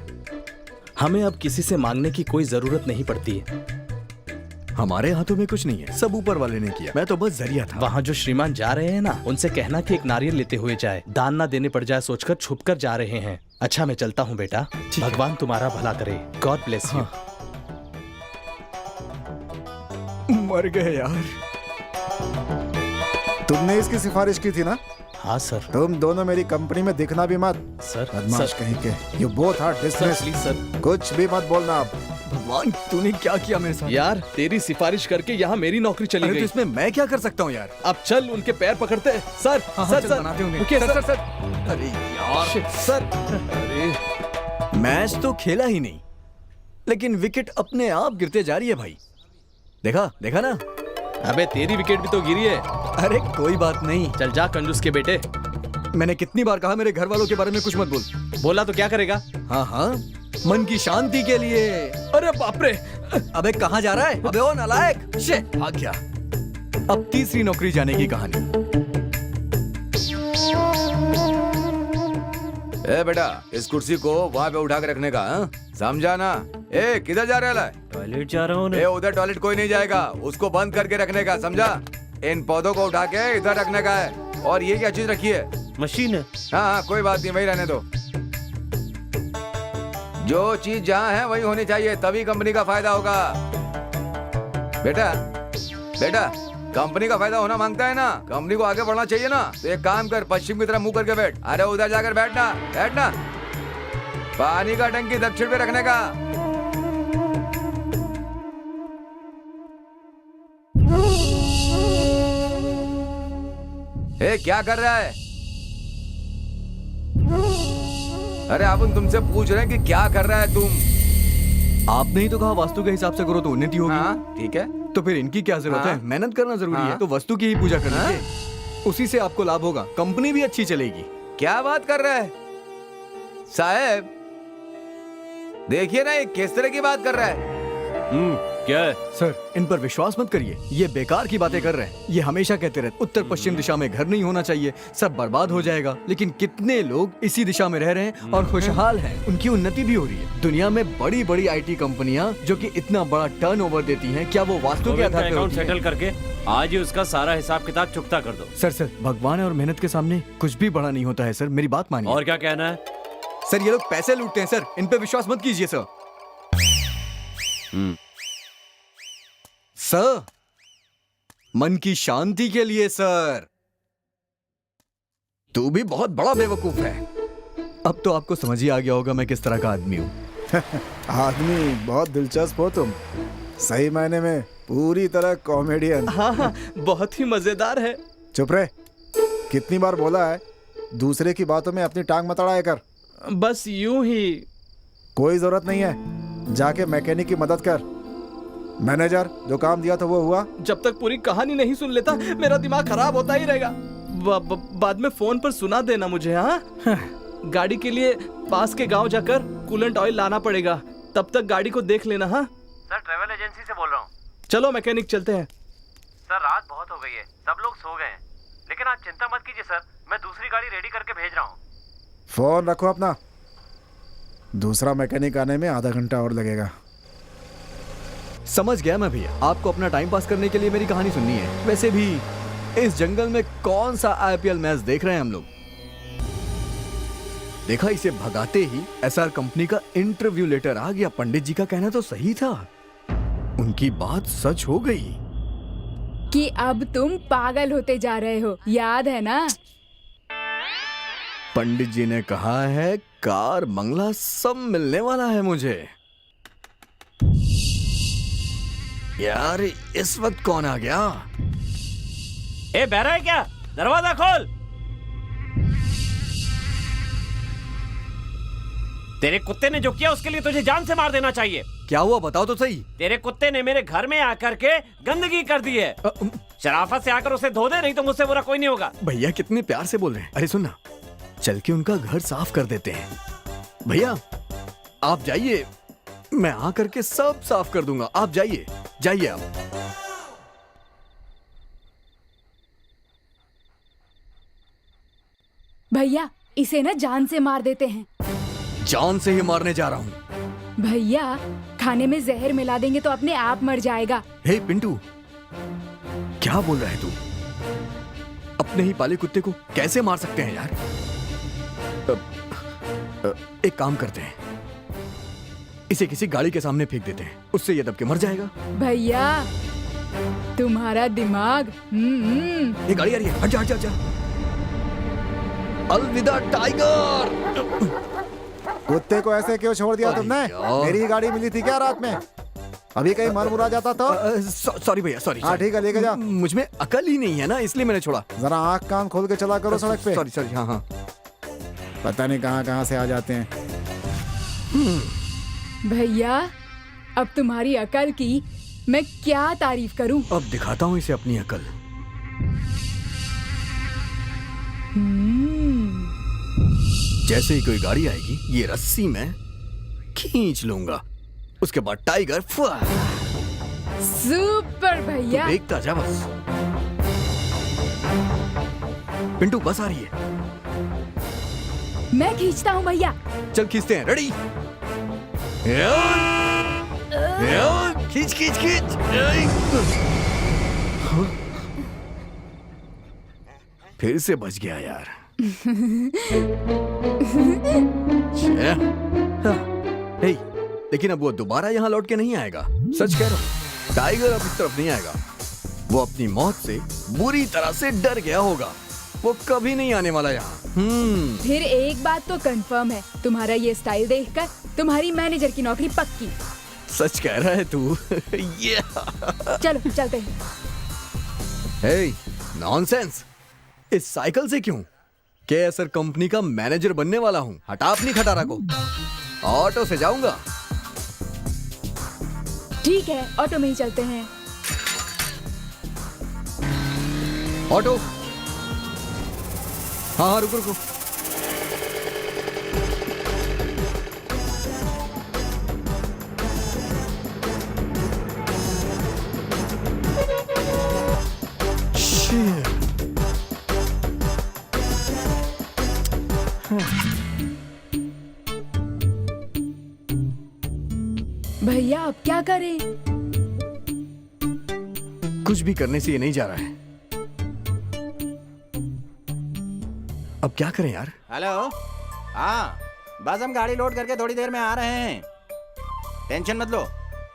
हमें अब किसी से मांगने की कोई जरूरत नहीं पड़ती। हमारे हाथों में कुछ नहीं है, सब ऊपर वाले ने किया, मैं तो बस जरिया था। वहाँ जो श्रीमान जा रहे हैं ना, उनसे कहना कि एक नारियल लेते हुए जाए, दान ना देने पड़ जाए सोचकर छुपकर जा रहे हैं। अच्छा, मैं चलता हूँ बेटा, भगवान तुम्हारा भला करे। God bless you. मर गए यार। तुमने इसकी सिफारिश की थी ना? हाँ सर। तुम दोनों मेरी कंपनी में दिखना भी मत सर। बदमाश कहीं के। You both are dismissed. Please sir. कुछ भी मत बोलना आप। भगवान, तूने क्या किया मेरे साथ? यार, तेरी सिफारिश करके यहाँ मेरी नौकरी चली गई। तो इसमें मैं क्या कर सकता हूँ यार? अब चल उनके पैर पकड़ते हैं। सर, सर, बनाते होंगे। रुकिए, सर, सर। अरे यार, सर। अरे मैच तो खेला ही नहीं, लेकिन विकेट अपने आप गिरते जा रही है भाई। देखा ना? अबे तेरी विकेट भी तो गिरी है। अरे कोई बात नहीं। चल जा कंजूस के बेटे। मैंने कितनी बार कहा मेरे घर वालों के बारे में कुछ मत बोल। बोला तो क्या करेगा? हाँ, मन की शांति के लिए। अरे बाप रे। अबे कहाँ जा रहा है? अबे ओ नालायक, शे भाग गया। अब तीसरी नौकरी जाने की कहानी। ए बेटा, इस कुर्सी को वहाँ पे उठा के रखने का, समझा ना? ए किधर जा रहा है? टॉयलेट जा रहा हूँ। ए उधर टॉयलेट कोई नहीं जाएगा, उसको बंद करके रखने का, समझा? इन पौधों को उठा के इधर रखने का है। और ये क्या चीज रखी है? मशीन है। हाँ, कोई बात नहीं, वही रहने दो। जो चीज जहाँ है वही होनी चाहिए, तभी कंपनी का फायदा होगा। बेटा कंपनी का फायदा होना मांगता है ना, कंपनी को आगे बढ़ना चाहिए ना, तो एक काम कर, पश्चिम की तरफ मुंह करके बैठ। अरे उधर जाकर बैठना। पानी का टंकी दक्षिण पे रखने का। ए क्या कर रहा है? अरे अपन तुमसे पूछ रहे हैं कि क्या कर रहा है तुम? आपने ही तो कहा वास्तु के हिसाब से करो तो उन्नति होगी। हाँ, ठीक है। तो फिर इनकी क्या जरूरत है? मेहनत करना जरूरी है, तो वस्तु की ही पूजा करनी है। उसी से आपको लाभ होगा, कंपनी भी अच्छी चलेगी। क्या बात कर रहा है साहब? देखिए ना, ये किस तरह की बात कर रहा है। क्या है? सर, इन पर विश्वास मत करिए, ये बेकार की बातें कर रहे हैं। ये हमेशा कहते रहते उत्तर पश्चिम दिशा में घर नहीं होना चाहिए, सब बर्बाद हो जाएगा। लेकिन कितने लोग इसी दिशा में रह रहे हैं और खुशहाल हैं, उनकी उन्नति भी हो रही है। दुनिया में बड़ी बड़ी IT कंपनियां जो कि इतना बड़ा टर्नओवर देती हैं, क्या वो वास्तु के आधार पर अकाउंट सेटल करके आज ही उसका सारा हिसाब किताब चुकता कर दो। सर, भगवान और मेहनत के सामने कुछ भी बड़ा नहीं होता है सर, मेरी बात मानिए। और क्या कहना है? सर, ये लोग पैसे लूटते हैं सर, इन पे विश्वास मत कीजिए सर। सर, मन की शांति के लिए सर। तू भी बहुत बड़ा बेवकूफ है। अब तो आपको समझ ही आ गया होगा मैं किस तरह का आदमी हूँ। आदमी बहुत दिलचस्प हो तुम, सही मायने में पूरी तरह कॉमेडियन। हाँ, बहुत ही मजेदार है। चुप रहे। कितनी बार बोला है दूसरे की बातों में अपनी टांग मत अड़ाया कर। बस यूं ही। कोई जरूरत नहीं है, जाके मैकेनिक की मदद कर। मैनेजर, जो काम दिया था वो हुआ? जब तक पूरी कहानी नहीं सुन लेता मेरा दिमाग खराब होता ही रहेगा। बाद में फोन पर सुना देना मुझे। हाँ, गाड़ी के लिए पास के गांव जाकर कूलेंट ऑयल लाना पड़ेगा, तब तक गाड़ी को देख लेना। हाँ सर, ट्रेवल एजेंसी से बोल रहा हूँ। चलो मैकेनिक चलते हैं। सर, रात बहुत हो गई है, सब लोग सो गए हैं, लेकिन आज चिंता मत कीजिए सर, मैं दूसरी गाड़ी रेडी करके भेज रहा हूँ। फोन रखो अपना, दूसरा मैकेनिक आने में आधा घंटा और लगेगा। समझ गया मैं भैया, आपको अपना टाइम पास करने के लिए मेरी कहानी सुननी है। वैसे भी इस जंगल में कौन सा आईपीएल मैच देख रहे हैं हम लोग। देखा, इसे भगाते ही एसआर कंपनी का इंटरव्यू लेटर आ गया। पंडित जी का कहना तो सही था, उनकी बात सच हो गई कि अब तुम पागल होते जा रहे हो, याद है ना? पंडित जी ने कहा है कार बंगला सब मिलने वाला है मुझे। यार इस वक्त कौन आ गया? ए, बहरा है क्या? दरवाजा खोल। तेरे कुत्ते ने जो किया उसके लिए तुझे जान से मार देना चाहिए। क्या हुआ बताओ तो सही। तेरे कुत्ते ने मेरे घर में आकर के गंदगी कर दी है। शराफत से आकर उसे धो दे, नहीं तो मुझसे बुरा कोई नहीं होगा। भैया कितने प्यार से बोल रहे हैं। अरे सुनना, चल के उनका घर साफ कर देते हैं। भैया आप जाइए, मैं आकर के सब साफ कर दूंगा। आप जाइए, जाइए आप। भैया इसे ना जान से मार देते हैं। जान से ही मारने जा रहा हूँ। भैया खाने में जहर मिला देंगे तो अपने आप मर जाएगा। हे पिंटू, क्या बोल रहा है तू? अपने ही पाले कुत्ते को कैसे मार सकते हैं यार? एक काम करते हैं, इसे किसी गाड़ी के सामने फेंक देते हैं, उससे ये दब के मर जाएगा। भैया तुम्हारा दिमाग। ये गाड़ी आ रही है, हट जा हट जा हट जा। अलविदा टाइगर। कुत्ते को ऐसे क्यों छोड़ दिया तुमने? मेरी गाड़ी मिली थी क्या रात में? अभी कहीं मर मुरा जाता तो? सॉरी भैया, सॉरी। हाँ ठीक है, लेके जा। मुझ में अकल ही नहीं है ना, इसलिए मैंने छोड़ा। जरा आँख कान खोल के चला करो सड़क पे। Sorry sorry. हाँ हाँ, पता नहीं कहाँ कहाँ से आ जाते हैं। भैया अब तुम्हारी अकल की मैं क्या तारीफ करूं? अब दिखाता हूँ इसे अपनी अकल। जैसे ही कोई गाड़ी आएगी, ये रस्सी में खींच लूंगा, उसके बाद टाइगर। सुपर भैया, देखता जा बस। पिंटू बस आ रही है। मैं खींचता हूँ भैया। चल खींचते हैं, रेडी? खींच खींच खींच। फिर से बच गया यार। हे, लेकिन अब वो दोबारा यहाँ लौट के नहीं आएगा। सच कह रहा हूँ, टाइगर अब इस तरफ नहीं आएगा। वो अपनी मौत से बुरी तरह से डर गया होगा। वो कभी नहीं आने वाला यहाँ। फिर एक बात तो कंफर्म है, तुम्हारा ये स्टाइल देखकर तुम्हारी मैनेजर की नौकरी पक्की। सच कह रहा है तू? चलो चलते हैं। हे, नॉनसेंस। इस साइकिल से क्यों? केएसआर कंपनी का मैनेजर बनने वाला हूँ। हटा अपनी खटारा को। ऑटो से जाऊंगा। ठीक है, ऑटो में ही चलते हैं। ऑटो। हाँ हाँ, रुको रुको। भैया अब क्या करें? कुछ भी करने से ये नहीं जा रहा है। अब क्या करें यार? हेलो। हाँ बस हम गाड़ी लोड करके थोड़ी देर में आ रहे हैं, टेंशन मत लो,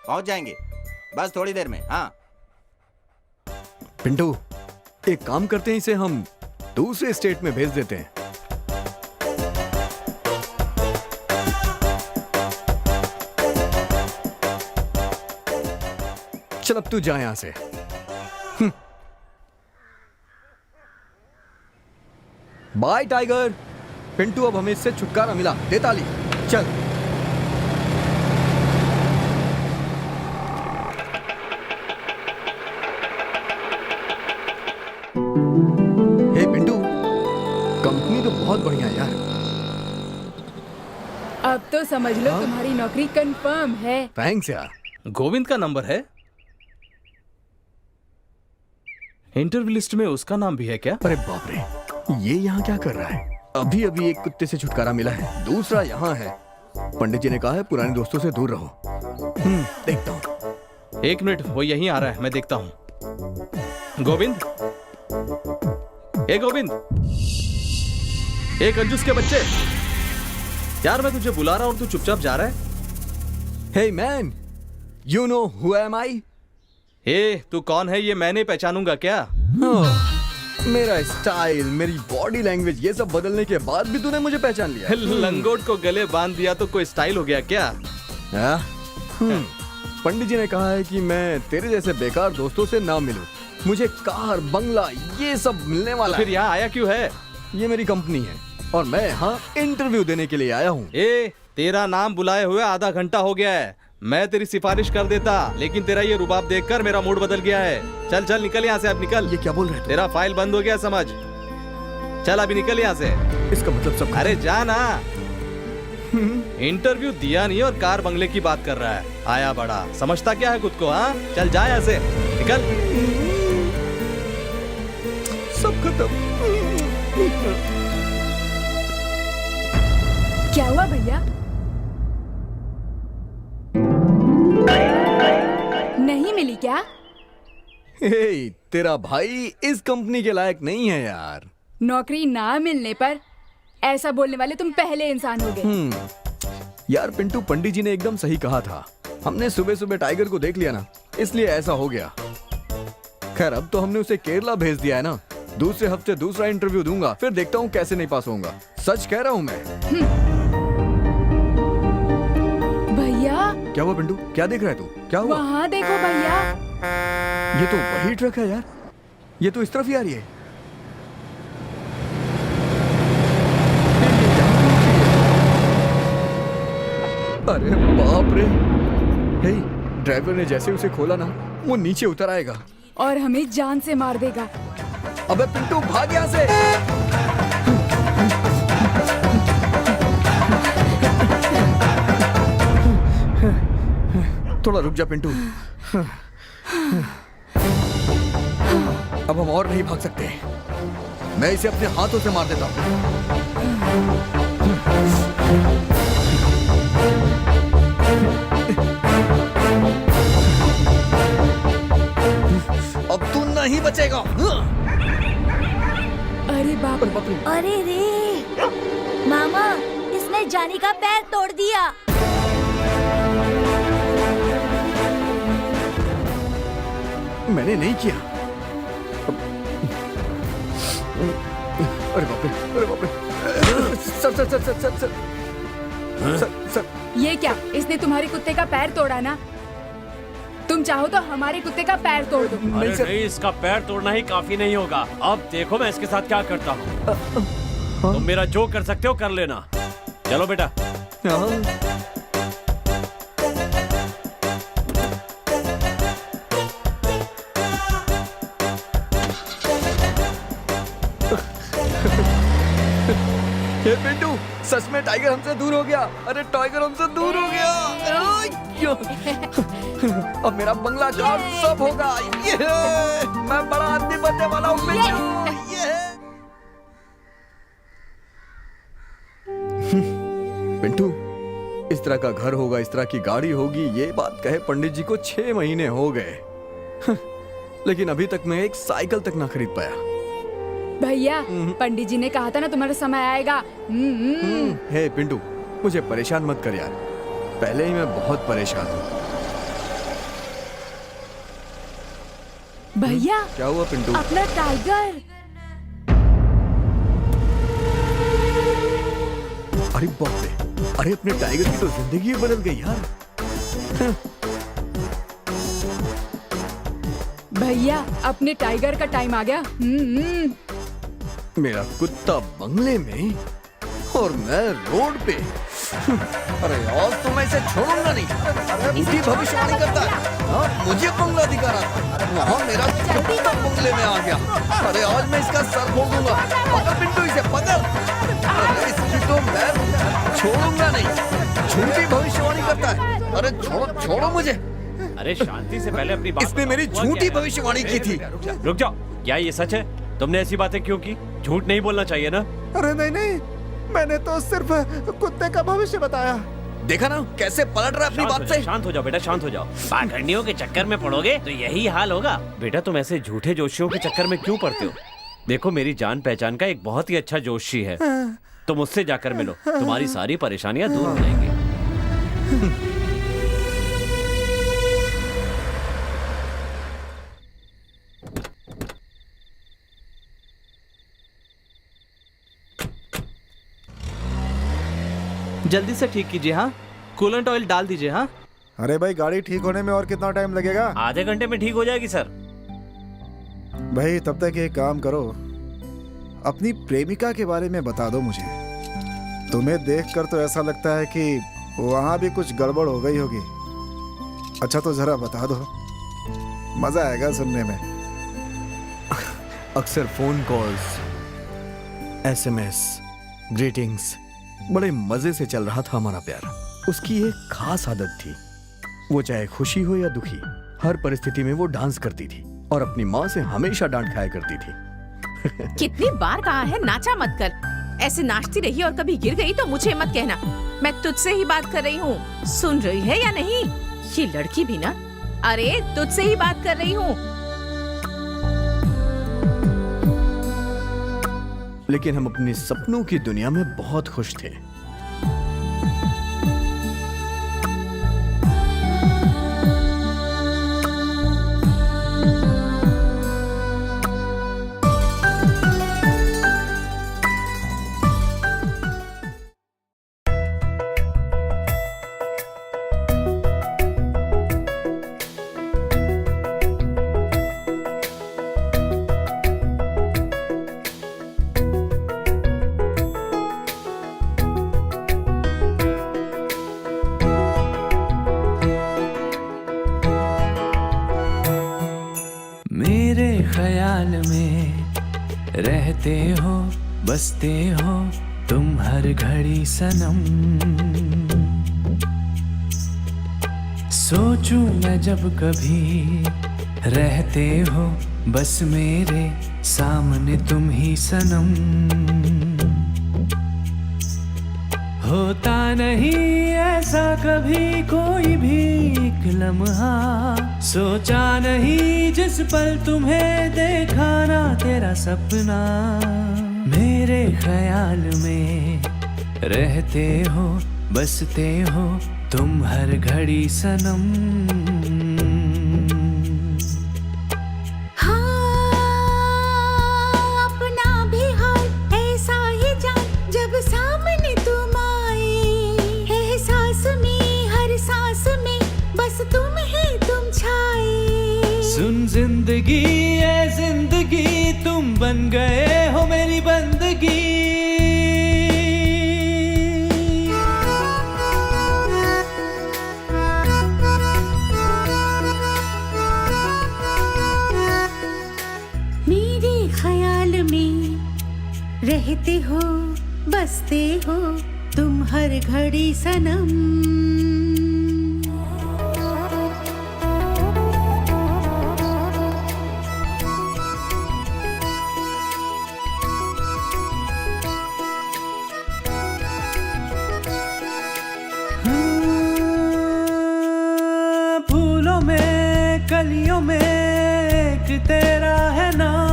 पहुंच जाएंगे बस थोड़ी देर में। हाँ पिंटू, एक काम करते हैं, इसे हम दूसरे स्टेट में भेज देते हैं। चल अब तू जा यहां से। By Tiger. पिंटू, अब हमें इससे छुटकारा मिला। दे ताली। चल। तो बहुत बढ़िया है यार। अब तो समझ लो तुम्हारी नौकरी कंफर्म है। थैंक्स यार। गोविंद का नंबर है? इंटरव्यू लिस्ट में उसका नाम भी है क्या? अरे बाप रे, ये यहाँ क्या कर रहा है? अभी अभी एक कुत्ते से छुटकारा मिला है, दूसरा यहाँ है। पंडित जी ने कहा है पुराने दोस्तों से दूर रहो। देखता हूँ। 1 मिनट, वो यहीं आ रहा है, मैं देखता हूँ। गोविंद, ए गोविंद, ए कंजूस के बच्चे, यार मैं तुझे बुला रहा हूँ और तू चुपचाप जा रहा है। Hey man, you know who am I? तू कौन है ये मैं नहीं पहचानूंगा क्या? मेरा स्टाइल, मेरी बॉडी लैंग्वेज, ये सब बदलने के बाद भी तूने मुझे पहचान लिया? लंगोट को गले बांध दिया तो कोई स्टाइल हो गया क्या? पंडित जी ने कहा है कि मैं तेरे जैसे बेकार दोस्तों से ना मिलूं। मुझे कार, बंगला, ये सब मिलने वाला तो फिर यहाँ आया क्यों है? ये मेरी कंपनी है और मैं यहाँ इंटरव्यू देने के लिए आया हूँ। तेरा नाम बुलाए हुए आधा घंटा हो गया है। मैं तेरी सिफारिश कर देता, लेकिन तेरा ये रुबाब देखकर मेरा मूड बदल गया है। चल चल निकल यहाँ से, अब निकल। ये क्या बोल रहे थे? तेरा फाइल बंद हो गया समझ। चल अभी निकल यहाँ से। इसका मतलब सब? अरे जा ना। इंटरव्यू दिया नहीं और कार बंगले की बात कर रहा है। आया बड़ा, समझता क्या है खुद को? हाँ चल जा यहाँ से, निकल। सब खत्म। क्या हुआ भैया? नहीं मिली क्या? तेरा भाई इस कंपनी के लायक नहीं है यार। नौकरी ना मिलने पर ऐसा बोलने वाले तुम पहले इंसान हो गए। यार पिंटू, पंडित जी ने एकदम सही कहा था। हमने सुबह सुबह टाइगर को देख लिया ना, इसलिए ऐसा हो गया। खैर अब तो हमने उसे केरला भेज दिया है ना। दूसरे हफ्ते दूसरा इंटरव्यू दूंगा, फिर देखता हूँ कैसे नहीं पास होऊंगा। सच कह रहा हूँ मैं। भैया क्या हुआ पिंटू? क्या देख रहा है तू? क्या हुआ? वहाँ देखो भैया। ये तो वही ट्रक है यार। ये तो इस तरफ ही आ रही है। अरे बाप रे। हे, ड्राइवर ने जैसे उसे खोला ना, वो नीचे उतर आएगा और हमें जान से मार देगा। अबे पिंटू भाग यहाँ से। थोड़ा रुक जा पिंटू। अब हम और नहीं भाग सकते। मैं इसे अपने हाथों से मार देता हूँ। अब तू नहीं बचेगा। अरे बाप रे। अरे रे मामा, इसने जानी का पैर तोड़ दिया। मैंने नहीं किया। अरे बाप रे, अरे बाप रे। Sir sir sir sir sir sir sir. ये क्या? इसने तुम्हारे कुत्ते का पैर तोड़ा ना? तुम चाहो तो हमारे कुत्ते का पैर तोड़ दो। अरे नहीं, इसका पैर तोड़ना ही काफी नहीं होगा। अब देखो मैं इसके साथ क्या करता हूँ। तुम मेरा जो कर सकते हो कर लेना। चलो बेटा। ये पिंटू, सच में टाइगर हमसे दूर हो गया। अरे टाइगर हमसे दूर हो गया। अब मेरा बंगला कार सब होगा। ये मैं बड़ा आदमी बनने वाला हूँ पिंटू। इस तरह का घर होगा, इस तरह की गाड़ी होगी, ये बात कहे पंडित जी को 6 महीने हो गए। लेकिन अभी तक मैं एक साइकिल तक ना खरीद पाया। भैया, पंडित जी ने कहा था ना तुम्हारा समय आएगा। हे पिंटू, मुझे परेशान मत कर यार। पहले ही मैं बहुत परेशान हूँ। भैया क्या हुआ पिंटू? अपना टाइगर। अरे बाप रे, अरे अपने टाइगर की तो जिंदगी बदल गई यार। भैया अपने टाइगर का टाइम आ गया। मेरा कुत्ता बंगले में और मैं रोड पे। अरे यार तो मैं इसे छोड़ूंगा नहीं। अरे भविष्यवाणी करता है। मुझे बंगला दिखा रहा था, वहाँ मेरा कुत्ता बंगले में आ गया। अरे आज मैं इसका सर फोड़ दूंगा। पकड़ पिंटू, इसे पकड़। अरे छोड़ो छोड़ो मुझे। अरे शांति से पहले अपनी बात इसने बताओ, मेरी हुआ क्या झूठी है? भविष्यवाणी की थी। रुक जाओ, क्या ये सच है? तुमने ऐसी बातें क्यों की? झूठ नहीं बोलना चाहिए ना। अरे नहीं नहीं, मैंने तो सिर्फ कुत्ते का भविष्य बताया। देखा ना कैसे पलट रहा अपनी बात से। शांत हो जाओ बेटा, शांत हो जाओ। पाखंडियों के चक्कर में पड़ोगे तो यही हाल होगा। बेटा तुम ऐसे झूठे जोशियों के चक्कर में क्यों पड़ते हो? देखो मेरी जान पहचान का एक बहुत ही अच्छा जोशी है, तुम उससे जाकर मिलो, तुम्हारी सारी परेशानियां दूर हो जाएंगी। जल्दी से ठीक कीजिए। हाँ, कूलेंट ऑयल डाल दीजिए। हाँ अरे भाई, गाड़ी ठीक होने में और कितना टाइम लगेगा? आधे घंटे में ठीक हो जाएगी सर। भाई तब तक एक काम करो, अपनी प्रेमिका के बारे में बता दो मुझे। तुम्हें देखकर तो ऐसा लगता है कि वहां भी कुछ गड़बड़ हो गई होगी। अच्छा तो जरा बता दो, मजा आएगा सुनने में। अक्सर फोन कॉल्स, SMS, ग्रीटिंग्स, बड़े मजे से चल रहा था हमारा प्यार। उसकी एक खास आदत थी, वो चाहे खुशी हो या दुखी, हर परिस्थिति में वो डांस करती थी और अपनी माँ से हमेशा डांट खाया करती थी। कितनी बार कहा है नाचा मत कर। ऐसे नाचती रही और कभी गिर गई तो मुझे मत कहना। मैं तुझसे ही बात कर रही हूँ, सुन रही है या नहीं? ये लड़की भी ना, अरे तुझसे ही बात कर रही हूँ। लेकिन हम अपने सपनों की दुनिया में बहुत खुश थे। मेरे ख्याल में रहते हो, बसते हो तुम हर घड़ी सनम। सोचूं मैं जब कभी रहते हो बस मेरे सामने तुम ही सनम। होता नहीं ऐसा कभी कोई भी एक लम्हा, सोचा नहीं जिस पल तुम्हें देखा ना तेरा सपना। मेरे ख्याल में रहते हो, बसते हो तुम हर घड़ी सनम। सुन जिंदगी ये जिंदगी, तुम बन गए हो मेरी बंदगी। मेरे ख्याल में रहते हो, बसते हो तुम हर घड़ी सनम। फूलों में कलियों में एक तेरा है नाम।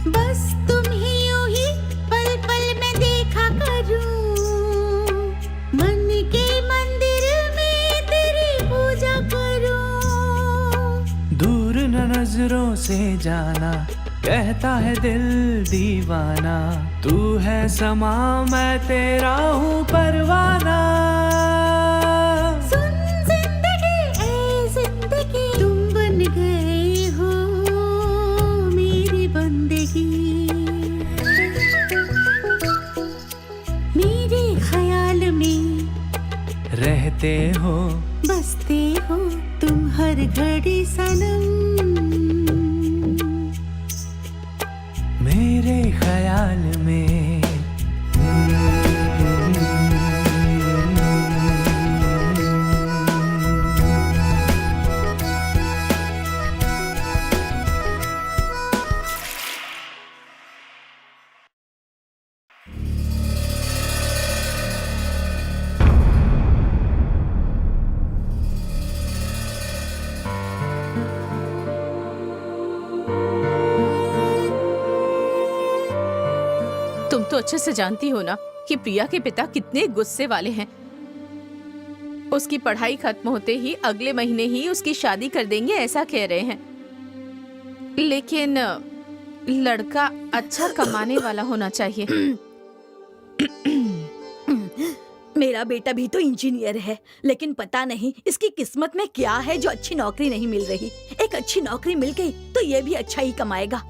बस तुम ही यूं ही पल पल में देखा करूं, मन के मंदिर में तेरी पूजा करूं। दूर न नजरों से जाना, कहता है दिल दीवाना। तू है समा मैं तेरा हूँ परवाना। सुन जिंदगी ए जिंदगी, तुम बन गए हो मेरी बंदगी। मेरे ख्याल में रहते हो, बसते हो तुम हर घड़ी सनम। तेरे ख्याल में। तुम तो अच्छे से जानती हो ना कि प्रिया के पिता कितने गुस्से वाले हैं। उसकी पढ़ाई खत्म होते ही अगले महीने ही उसकी शादी कर देंगे ऐसा कह रहे हैं। लेकिन लड़का अच्छा कमाने वाला होना चाहिए। मेरा बेटा भी तो इंजीनियर है, लेकिन पता नहीं इसकी किस्मत में क्या है जो अच्छी नौकरी नहीं मिल रही। एक अच्छी नौकरी मिल गई तो ये भी अच्छा ही कमाएगा।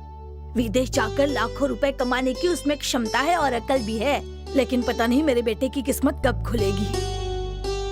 विदेश जाकर लाखों रुपए कमाने की उसमें क्षमता है और अकल भी है, लेकिन पता नहीं मेरे बेटे की किस्मत कब खुलेगी।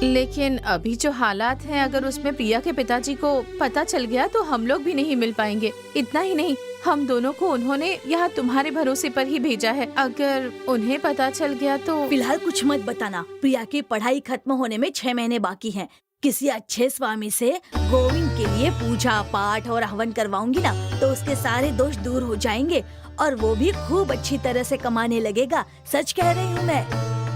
लेकिन अभी जो हालात हैं, अगर उसमें प्रिया के पिताजी को पता चल गया तो हम लोग भी नहीं मिल पाएंगे। इतना ही नहीं, हम दोनों को उन्होंने यहाँ तुम्हारे भरोसे पर ही भेजा है। अगर उन्हें पता चल गया तो फिलहाल कुछ मत बताना। प्रिया की पढ़ाई खत्म होने में 6 महीने बाकी हैं। किसी अच्छे स्वामी से गोविंद के लिए पूजा पाठ और हवन करवाऊंगी ना तो उसके सारे दोष दूर हो जाएंगे और वो भी खूब अच्छी तरह से कमाने लगेगा। सच कह रही हूँ मैं।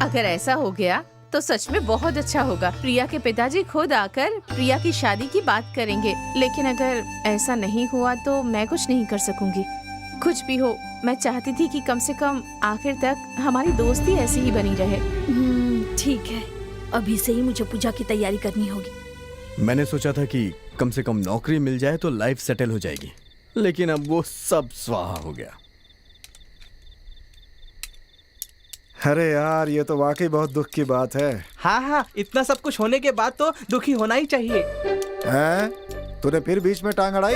अगर ऐसा हो गया तो सच में बहुत अच्छा होगा। प्रिया के पिताजी खुद आकर प्रिया की शादी की बात करेंगे। लेकिन अगर ऐसा नहीं हुआ तो मैं कुछ नहीं कर सकूंगी। कुछ भी हो, मैं चाहती थी कि कम से कम आखिर तक हमारी दोस्ती ऐसी ही बनी रहे। ठीक है, अभी से ही मुझे पूजा की तैयारी करनी होगी। मैंने सोचा था कि कम से कम नौकरी मिल जाए तो लाइफ सेटल हो जाएगी, लेकिन अब वो सब स्वाहा हो गया। अरे यार, ये तो वाकई बहुत दुख की बात है। हाँ हाँ, इतना सब कुछ होने के बाद तो दुखी होना ही चाहिए। हैं? तूने फिर बीच में टांग अड़ाई?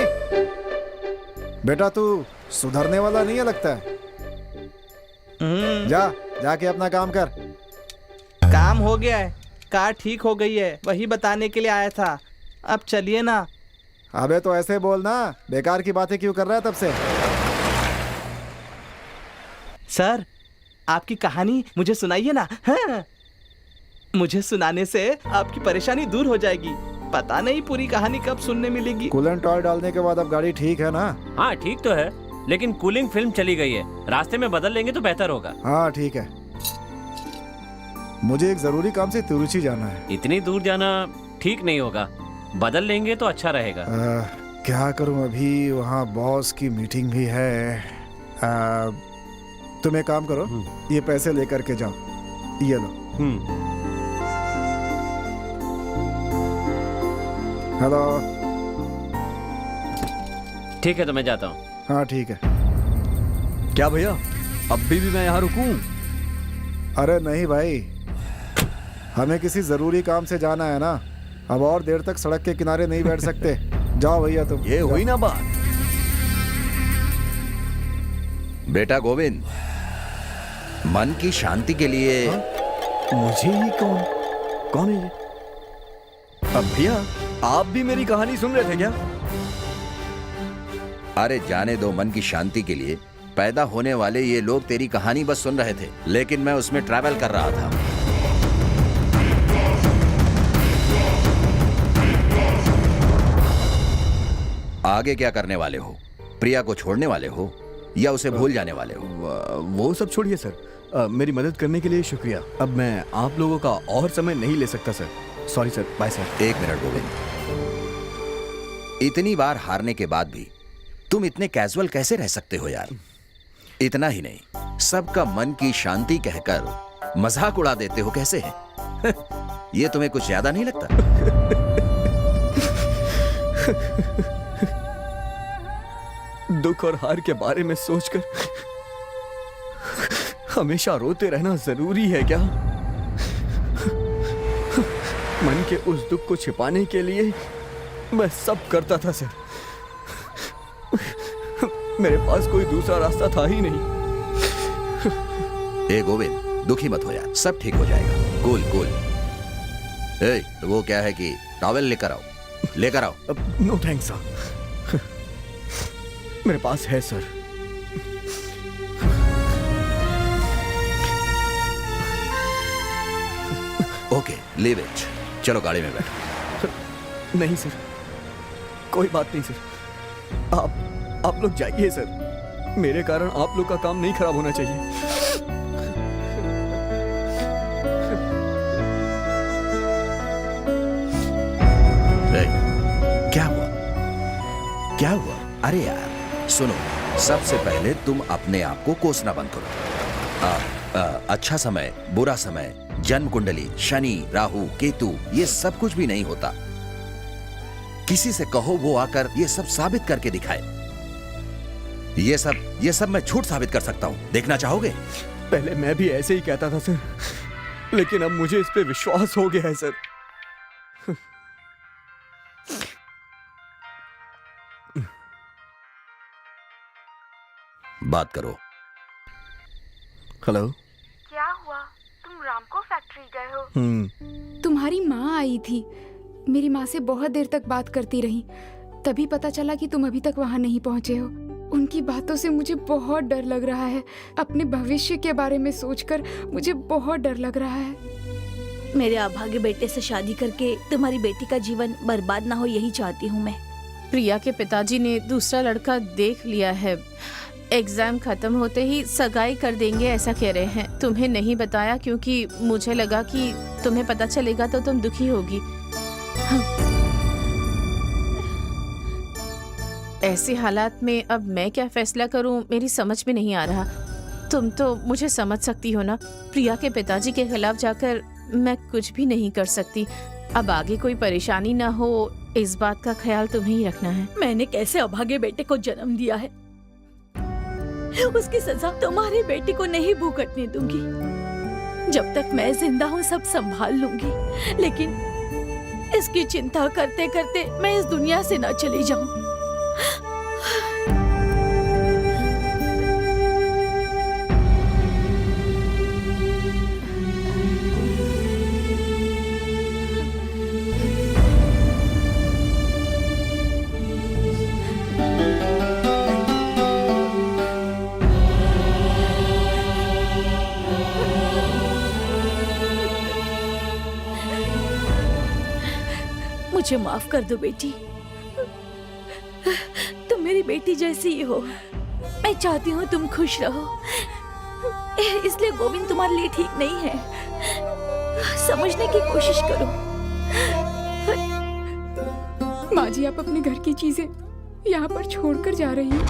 बेटा तू सुधरने वाला नहीं है लगता है। जाके अपना काम कर। काम हो गया है, कार ठीक हो गई है, वही बताने के लिए आया था। अब चलिए ना। अबे तो ऐसे बोलना, बेकार की बातें क्यों कर रहा है तब से? सर, आपकी कहानी मुझे सुनाइए ना। हाँ। मुझे सुनाने से आपकी परेशानी दूर हो जाएगी। पता नहीं पूरी कहानी कब सुनने मिलेगी। कूलेंट ऑयल डालने के बाद अब गाड़ी ठीक है ना? हाँ ठीक तो है, लेकिन कूलिंग फिल्म चली गई है। रास्ते में बदल लेंगे तो बेहतर होगा। हाँ ठीक है, मुझे एक जरूरी काम से तिरुचि जाना है। इतनी दूर जाना ठीक नहीं होगा, बदल लेंगे तो अच्छा रहेगा। क्या करूं, अभी वहाँ बॉस की मीटिंग भी है। तुम एक काम करो, ये पैसे लेकर के जाओ, ये लो। हेलो। ठीक है तो मैं जाता हूँ। हाँ ठीक है। क्या भैया, अभी भी मैं यहाँ रुकूं? अरे नहीं भाई, हमें किसी जरूरी काम से जाना है ना। अब और देर तक सड़क के किनारे नहीं बैठ सकते। जाओ भैया तुम। ये हुई ना बात। बेटा गोविंद, मन की शांति के लिए। मुझे ही कौन है ये? अब भैया, आप भी मेरी कहानी सुन रहे थे क्या? अरे जाने दो, मन की शांति के लिए पैदा होने वाले ये लोग तेरी कहानी बस सुन रहे थे, लेकिन मैं उसमें ट्रैवल कर रहा था। आगे क्या करने वाले हो? प्रिया को छोड़ने वाले हो या उसे भूल जाने वाले हो? वो सब छोड़िए सर, मेरी मदद करने के लिए शुक्रिया। अब मैं आप लोगों का और समय नहीं ले सकता sir. Sorry sir, bye sir. एक मिनट गोविंद, इतनी बार हारने के बाद भी तुम इतने कैजुअल कैसे रह सकते हो यार? इतना ही नहीं, सबका मन की शांति कहकर मजाक उड़ा देते हो कैसे है? ये तुम्हें कुछ ज्यादा नहीं लगता? दुख और हार के बारे में सोचकर हमेशा रोते रहना जरूरी है क्या? मन के उस दुख को छिपाने के लिए मैं सब करता था सर। मेरे पास कोई दूसरा रास्ता था ही नहीं। ए गोविंद, दुखी मत हो यार, सब ठीक हो जाएगा। Cool cool. तो वो क्या है कि टॉवेल लेकर आओ, लेकर आओ। नो थैंक्स सर, मेरे पास है सर। ओके लीव इट, चलो गाड़ी में बैठो। नहीं सर, कोई बात नहीं सर, आप लोग जाइए सर, मेरे कारण आप लोग का काम नहीं खराब होना चाहिए। क्या हुआ, क्या हुआ? अरे यार सुनो, सबसे पहले तुम अपने आप को कोसना बंद करो। अच्छा समय, बुरा समय, जन्म कुंडली, शनि, राहु, केतु, ये सब कुछ भी नहीं होता। किसी से कहो वो आकर ये सब साबित करके दिखाए। ये सब मैं झूठ साबित कर सकता हूं, देखना चाहोगे? पहले मैं भी ऐसे ही कहता था सर, लेकिन अब मुझे इस पे विश्वास हो गया है सर। बात करो। हेलो, क्या हुआ? तुम रामको फैक्ट्री गए हो? तुम्हारी माँ आई थी, मेरी माँ से बहुत देर तक बात करती रही, तभी पता चला कि तुम अभी तक वहाँ नहीं पहुँचे हो। उनकी बातों से मुझे बहुत डर लग रहा है, अपने भविष्य के बारे में सोचकर मुझे बहुत डर लग रहा है। मेरे अभागे बेटे से शादी करके तुम्हारी बेटी का जीवन बर्बाद ना हो, यही चाहती हूँ मैं। प्रिया के पिताजी ने दूसरा लड़का देख लिया है, एग्जाम खत्म होते ही सगाई कर देंगे ऐसा कह रहे हैं। तुम्हें नहीं बताया क्योंकि मुझे लगा कि तुम्हें पता चलेगा तो तुम दुखी होगी। ऐसे हालात में अब मैं क्या फैसला करूं, मेरी समझ में नहीं आ रहा। तुम तो मुझे समझ सकती हो ना, प्रिया के पिताजी के खिलाफ जाकर मैं कुछ भी नहीं कर सकती। अब आगे कोई परेशानी ना हो, इस बात का ख्याल तुम्हें ही रखना है। मैंने कैसे अभागे बेटे को जन्म दिया है, उसकी सजा तुम्हारी बेटी को नहीं भुगतने दूंगी। जब तक मैं जिंदा हूँ सब संभाल लूंगी, लेकिन इसकी चिंता करते करते मैं इस दुनिया से ना चली जाऊं। मुझे माफ कर दो बेटी, तुम मेरी बेटी जैसी ही हो। मैं चाहती हूँ तुम खुश रहो, इसलिए गोविंद तुम्हारे लिए ठीक नहीं है। समझने की कोशिश करो। माँ जी, आप अपने घर की चीजें यहाँ पर छोड़कर जा रही हैं।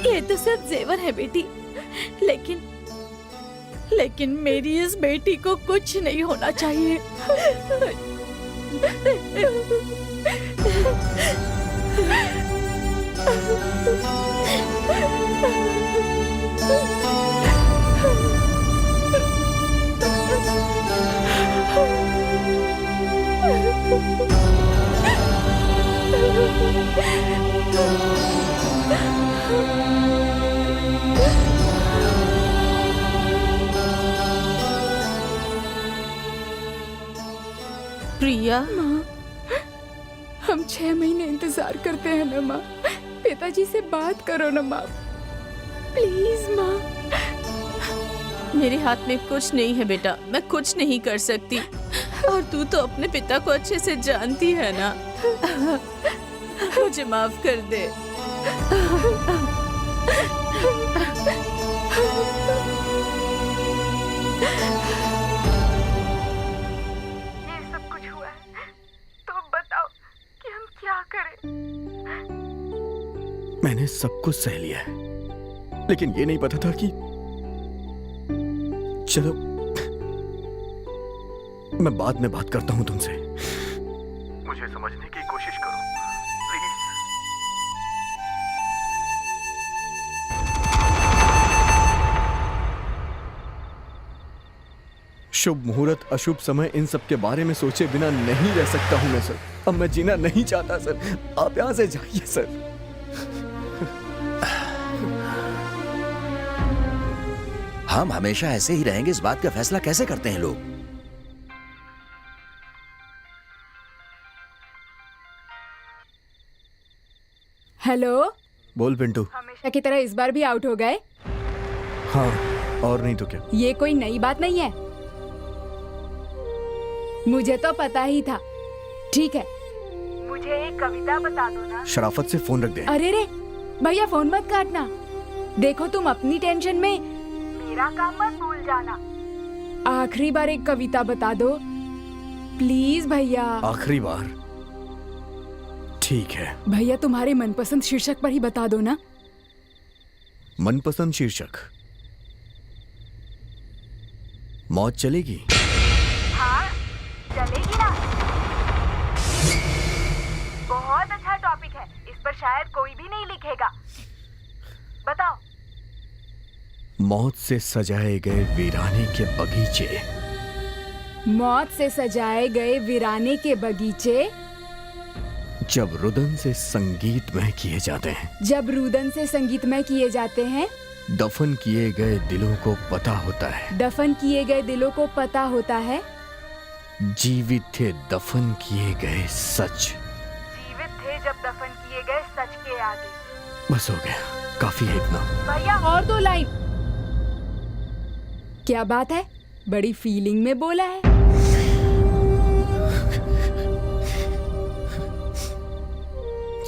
ये तो सिर्फ जेवर है बेटी, लेकिन मेरी इस बेटी को कुछ नहीं होना चाहिए। प्रिया, माँ, हम 6 महीने इंतजार करते हैं ना माँ। पिताजी से बात करो ना माँ, प्लीज माँ। मेरे हाथ में कुछ नहीं है बेटा, मैं कुछ नहीं कर सकती। और तू तो अपने पिता को अच्छे से जानती है ना। मुझे माफ कर दे। ये सब कुछ हुआ है, तो बताओ कि हम क्या करें? मैंने सब कुछ सह लिया है, लेकिन ये नहीं पता था कि चलो मैं बाद में बात करता हूं तुमसे। मुझे समझने की कोशिश करो प्लीज। शुभ मुहूर्त, अशुभ समय, इन सब के बारे में सोचे बिना नहीं रह सकता हूं मैं सर। अब मैं जीना नहीं चाहता सर, आप यहां से जाइए सर। हम हमेशा ऐसे ही रहेंगे, इस बात का फैसला कैसे करते हैं लोग? हेलो, बोल पिंटू। हमेशा की तरह इस बार भी आउट हो गए। हाँ, और नहीं तो क्या। ये कोई नई बात नहीं है, मुझे तो पता ही था। ठीक है, मुझे एक कविता बता दो ना। शराफत से फोन रख दे। अरे रे भैया, फोन मत काटना। देखो, तुम अपनी टेंशन में मेरा काम मत भूल जाना। आखिरी बार एक कविता बता दो प्लीज भैया। आखिरी बार? ठीक है भैया, तुम्हारे मनपसंद शीर्षक पर ही बता दो ना। मनपसंद शीर्षक? मौत चलेगी। हाँ, चलेगी ना। बहुत अच्छा टॉपिक है, इस पर शायद कोई भी नहीं लिखेगा। बताओ। मौत से सजाए गए वीराने के बगीचे। मौत से सजाए गए वीराने के बगीचे जब रुदन से संगीतमय किए जाते हैं। जब रुदन से संगीतमय किए जाते हैं। दफन किए गए दिलों को पता होता है। दफन किए गए दिलों को पता होता है। जीवित थे दफन किए गए सच। जीवित थे जब दफन किए गए सच के आगे। बस हो गया, काफी है इतना। भैया, और 2 लाइन। क्या बात है, बड़ी फीलिंग में बोला है।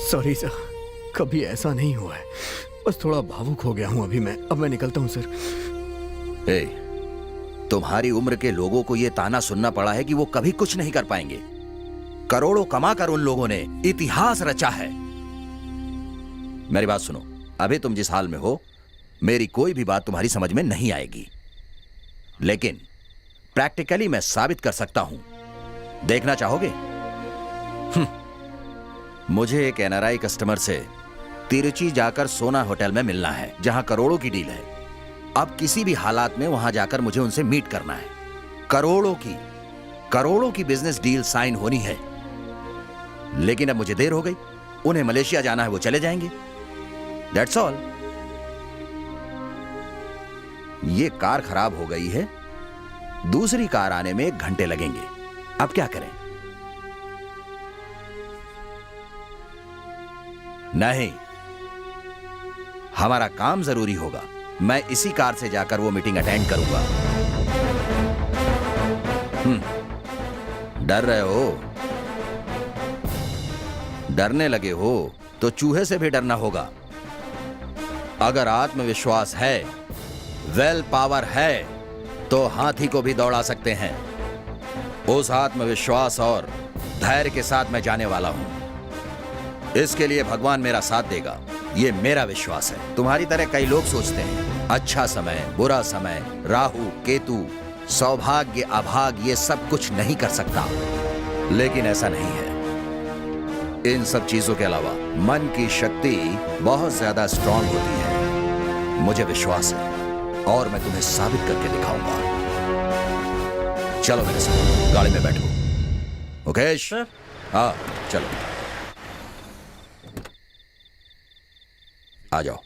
सॉरी सर, कभी ऐसा नहीं हुआ है, बस थोड़ा भावुक हो गया हूं अभी मैं। अब मैं निकलता हूं सर। तुम्हारी उम्र के लोगों को यह ताना सुनना पड़ा है कि वो कभी कुछ नहीं कर पाएंगे। करोड़ों कमाकर उन लोगों ने इतिहास रचा है। मेरी बात सुनो, अभी तुम जिस हाल में हो, मेरी कोई भी बात तुम्हारी समझ में नहीं आएगी, लेकिन प्रैक्टिकली मैं साबित कर सकता हूं। देखना चाहोगे? मुझे एक एनआरआई कस्टमर से तिरुचि जाकर सोना होटल में मिलना है, जहां करोड़ों की डील है। अब किसी भी हालात में वहां जाकर मुझे उनसे मीट करना है। करोड़ों की बिजनेस डील साइन होनी है। लेकिन अब मुझे देर हो गई, उन्हें मलेशिया जाना है, वो चले जाएंगे। That's all. ये कार खराब हो गई है, दूसरी कार आने में 1 घंटे लगेंगे। अब क्या करें? नहीं, हमारा काम जरूरी होगा। मैं इसी कार से जाकर वो मीटिंग अटेंड करूंगा। डर रहे हो? डरने लगे हो तो चूहे से भी डरना होगा। अगर आत्मविश्वास है, वेल पावर है, तो हाथी को भी दौड़ा सकते हैं। उस आत्मविश्वास और धैर्य के साथ मैं जाने वाला हूं। इसके लिए भगवान मेरा साथ देगा, ये मेरा विश्वास है। तुम्हारी तरह कई लोग सोचते हैं अच्छा समय, बुरा समय, राहु केतु, सौभाग्य अभाग्य, ये सब कुछ नहीं कर सकता। लेकिन ऐसा नहीं है। इन सब चीजों के अलावा मन की शक्ति बहुत ज्यादा स्ट्रांग होती है। मुझे विश्वास है और मैं तुम्हें साबित करके दिखाऊंगा। चलो मेरे साथ गाड़ी में बैठो। Okay sir? हाँ चलो, आ जाओ।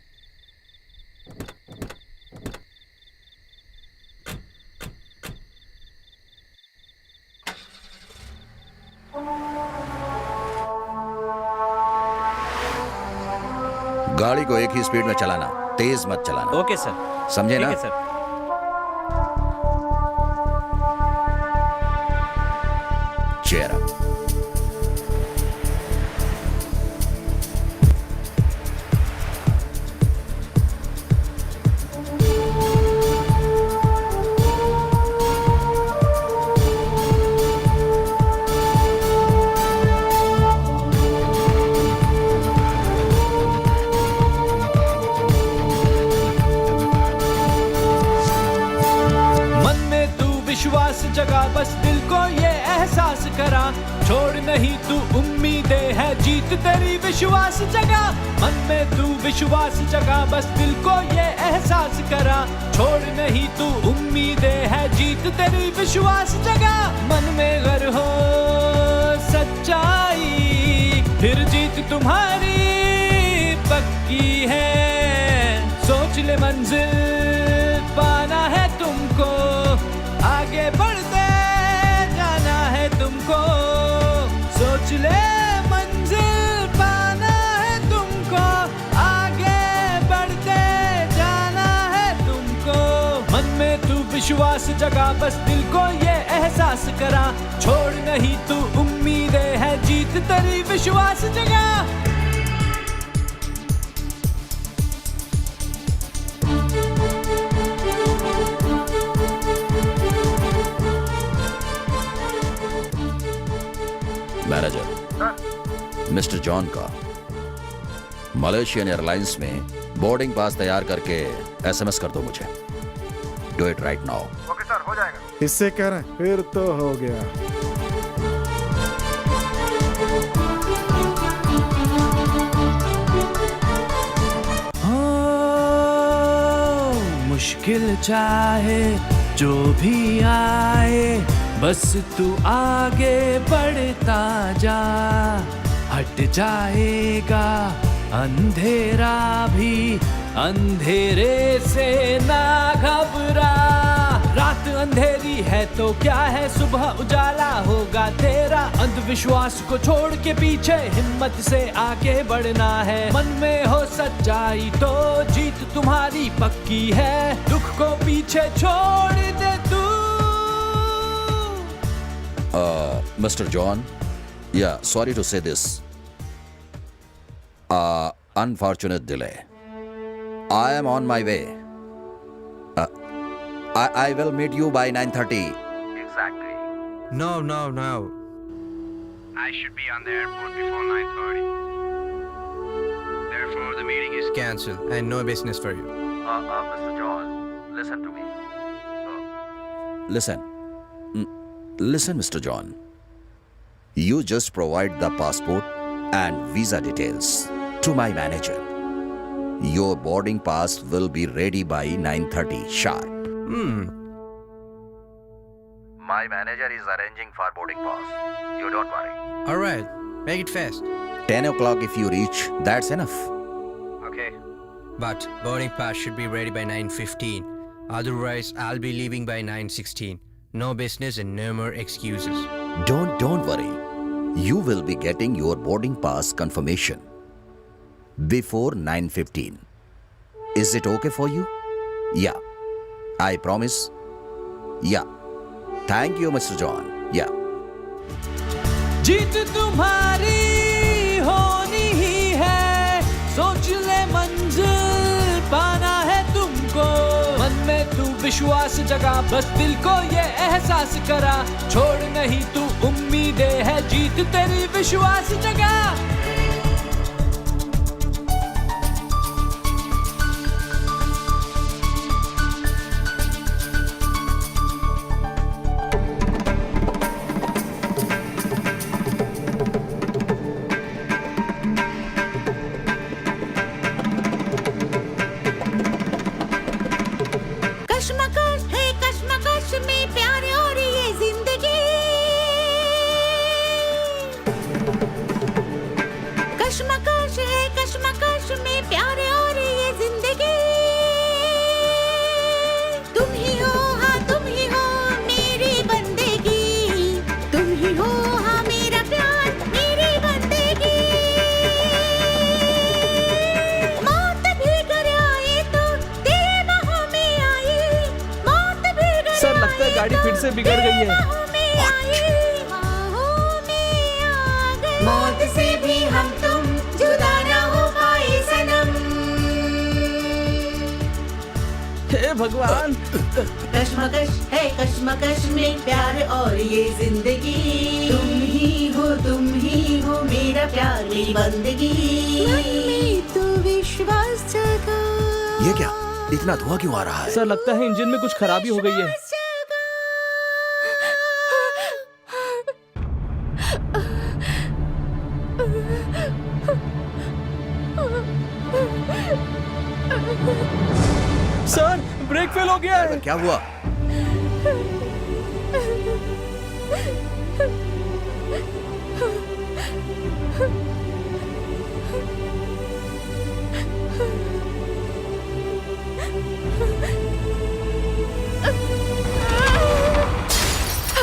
गाड़ी को एक ही स्पीड में चलाना, तेज मत चलाना। Okay sir. समझे ना? ठीक है सर। Cheer up. जगा, बस दिल को ये एहसास करा, छोड़ नहीं तू उम्मीदें है, जीत तेरी विश्वास जगा। मन में तू विश्वास जगा, बस दिल को ये एहसास करा, छोड़ नहीं तू उम्मीदें है, जीत तेरी विश्वास जगा। मन में गर हो सच्चाई, फिर जीत तुम्हारी पक्की है। सोच ले मंजिल पाना है तुमको, आगे बढ़ते जाना है तुमको। सोच ले मंजिल पाना है तुमको, आगे बढ़ते जाना है तुमको। विश्वास जगा, बस दिल को ये एहसास करा, छोड़ नहीं तू उम्मीदें है, जीत तेरी विश्वास जगा। मैनेजर मिस्टर जॉन का मलेशियन एयरलाइंस में बोर्डिंग पास तैयार करके एसएमएस कर दो मुझे। Do it right now. Okay sir, हो जाएगा। इससे कह रहे हैं, फिर तो हो गया। मुश्किल चाहे जो भी आए, बस तू आगे बढ़ता जा, हट जाएगा अंधेरा भी, अंधेरे से ना घबरा। रात अंधेरी है तो क्या है, सुबह उजाला होगा तेरा। अंधविश्वास को छोड़ के पीछे हिम्मत से आगे बढ़ना है। मन में हो सच्चाई तो जीत तुम्हारी पक्की है, दुख को पीछे छोड़ दे तू। Mr. John, yeah, sorry to say this. Unfortunate delay. I am on my way. I will meet you by 9:30. Exactly. No. I should be on the airport before 9:30. Therefore, the meeting is cancelled and no business for you. Mr. John, listen to me. Listen, Mr. John. You just provide the passport and visa details to my manager. Your boarding pass will be ready by 9:30 sharp. My manager is arranging for boarding pass. You don't worry. All right, make it fast. 10 o'clock if you reach, that's enough. Okay. But boarding pass should be ready by 9:15. Otherwise, I'll be leaving by 9:16. No business and no more excuses. Don't worry. You will be getting your boarding pass confirmation before 9:15. Is it okay for you? Yeah. I promise. Yeah. Thank you, Mr. John. Yeah. जीत तुम्हारी होनी ही है, सोच ले मंजिल पाना है तुमको। मन में तू विश्वास जगा, बस दिल को ये एहसास करा, छोड़ नहीं तू उम्मीदें है, जीत तेरी विश्वास जगा। कश्मकश में प्यार और ये जिंदगी, कश्मकश है कश्मकश में प्यार और ये जिंदगी। तुम ही हो, हाँ तुम ही हो मेरी बंदेगी, तुम ही हो हाँ मेरा प्यार मेरी बंदेगी। मौत भी घर आए तो तेरे बाहों में आई, मौत भी घर सर लगता है गाड़ी फिर से बिगड़ गई है। मौत से भी हम तुम जुदा ना हो पाए सनम। हे भगवान। कश्मकश है कश्मकश में प्यार और ये जिंदगी, तुम ही हो मेरा प्यार मेरी बंदगी। मन में तू विश्वास जगा। ये क्या? इतना धुआं क्यों आ रहा है? सर लगता है इंजन में कुछ खराबी हो गई है। सर ब्रेक फेल हो गया है। क्या हुआ?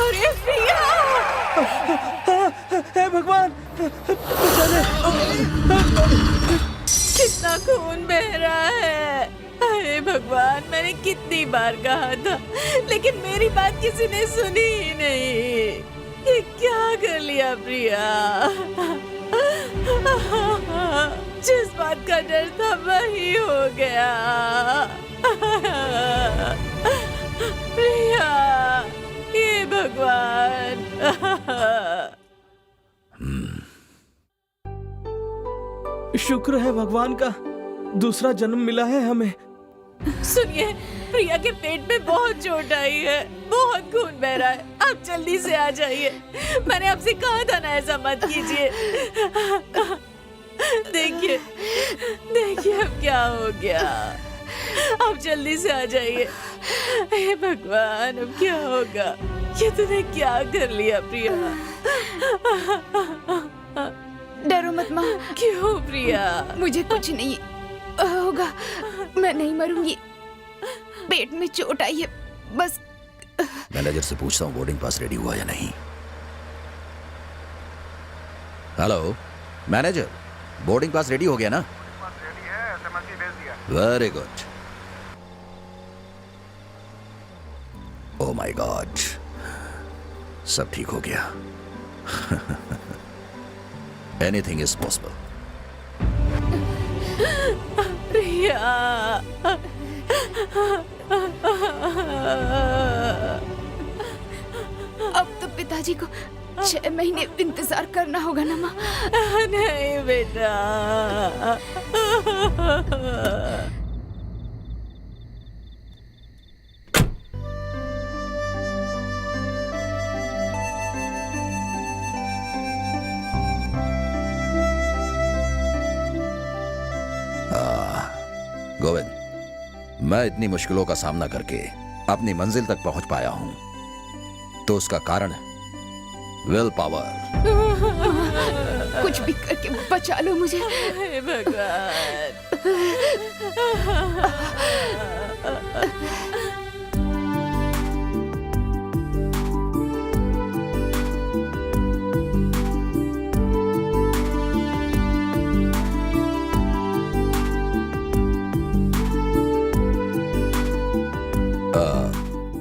अरे प्रिया! हे भगवान बचा ले। कितना खून बह रहा है। अरे भगवान, मैंने कितनी बार कहा था, लेकिन मेरी बात किसी ने सुनी ही नहीं। ये क्या कर लिया प्रिया? जिस बात का डर था वही हो गया। प्रिया, ये भगवान। शुक्र है भगवान का, दूसरा जन्म मिला है हमें। सुनिए, प्रिया के पेट में बहुत चोट आई है, बहुत खून बह रहा है, आप जल्दी से आ जाइए। मैंने आपसे कहा था ना ऐसा मत कीजिए। देखिए देखिए अब क्या हो गया। आप जल्दी से आ जाइए। हे भगवान, अब क्या होगा? ये तूने क्या कर लिया प्रिया? डरो मत माँ। क्यों प्रिया? मुझे कुछ नहीं होगा, मैं नहीं मरूंगी। पेट में चोट आई है बस। मैनेजर से पूछता हूँ बोर्डिंग पास रेडी हुआ या नहीं। Hello manager, boarding pass ready हो गया ना? Very good. Oh my God, सब ठीक हो गया। Anything is possible. प्रिया, अब तो पिताजी को 6 महीने इंतजार करना होगा ना माँ? नहीं बेटा। गोविंद, मैं इतनी मुश्किलों का सामना करके अपनी मंजिल तक पहुंच पाया हूं, तो उसका कारण है विल पावर। कुछ भी करके बचा लो मुझे। हे भगवान।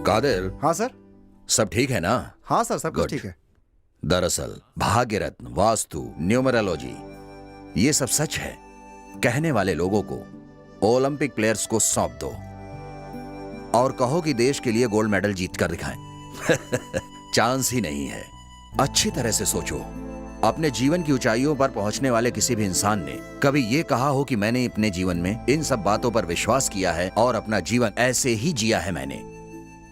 कादिर। हाँ सर। सब ठीक है ना? हाँ सर, सब कुछ ठीक है। दरअसल भाग्यरत्न, वास्तु, न्यूमरोलॉजी ये सब सच है। कहने वाले लोगों को ओलंपिक प्लेयर्स को सौंप दो और कहो कि देश के लिए गोल्ड मेडल जीत कर दिखाएं। चांस ही नहीं है। अच्छी तरह से सोचो, अपने जीवन की ऊंचाइयों पर पहुंचने वाले किसी भी इंसान ने कभी ये कहा हो कि मैंने अपने जीवन में इन सब बातों पर विश्वास किया है और अपना जीवन ऐसे ही जिया है? मैंने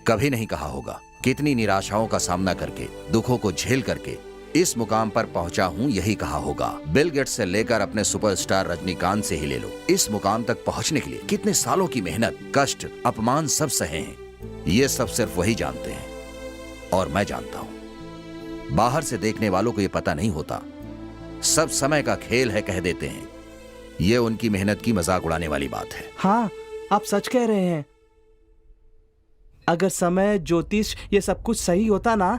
कभी नहीं कहा होगा। कितनी निराशाओं का सामना करके, दुखों को झेल करके इस मुकाम पर पहुंचा हूं, यही कहा होगा। बिल गेट्स से लेकर अपने सुपरस्टार रजनीकांत से ही ले लो, इस मुकाम तक पहुंचने के लिए कितने सालों की मेहनत, कष्ट, अपमान सब सहे हैं। ये सब सिर्फ वही जानते हैं और मैं जानता हूं। बाहर से देखने वालों को ये पता नहीं होता। सब समय का खेल है कह देते हैं। ये उनकी मेहनत की मजाक उड़ाने वाली बात है। हाँ, आप सच कह रहे हैं। अगर समय, ज्योतिष ये सब कुछ सही होता ना,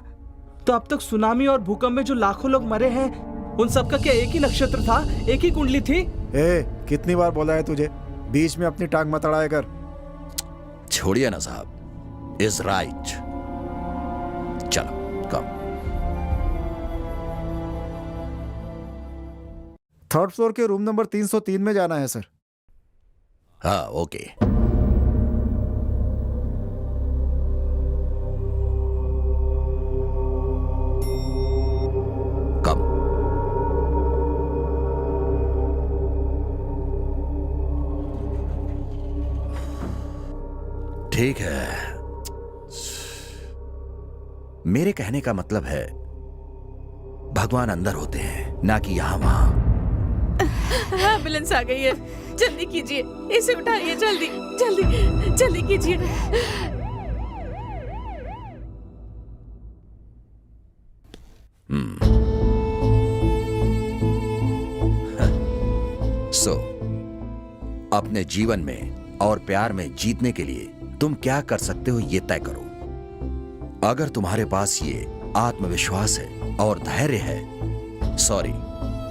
तो अब तक सुनामी और भूकंप में जो लाखों लोग मरे हैं, उन सबका क्या एक ही नक्षत्र था, एक ही कुंडली थी? कितनी बार बोला है तुझे, बीच में अपनी टांग मत अड़ाया कर। छोड़िए ना साहब, इज राइट। चलो कम। 3rd फ्लोर के रूम नंबर 303 में जाना है सर। हाँ ओके। कम। ठीक है, मेरे कहने का मतलब है भगवान अंदर होते हैं, ना कि यहां वहां। एम्बुलेंस आ गई है, जल्दी कीजिए, इसे उठाइए, जल्दी जल्दी जल्दी कीजिए। अपने जीवन में और प्यार में जीतने के लिए तुम क्या कर सकते हो ये तय करो। अगर तुम्हारे पास ये आत्मविश्वास है और धैर्य है, सॉरी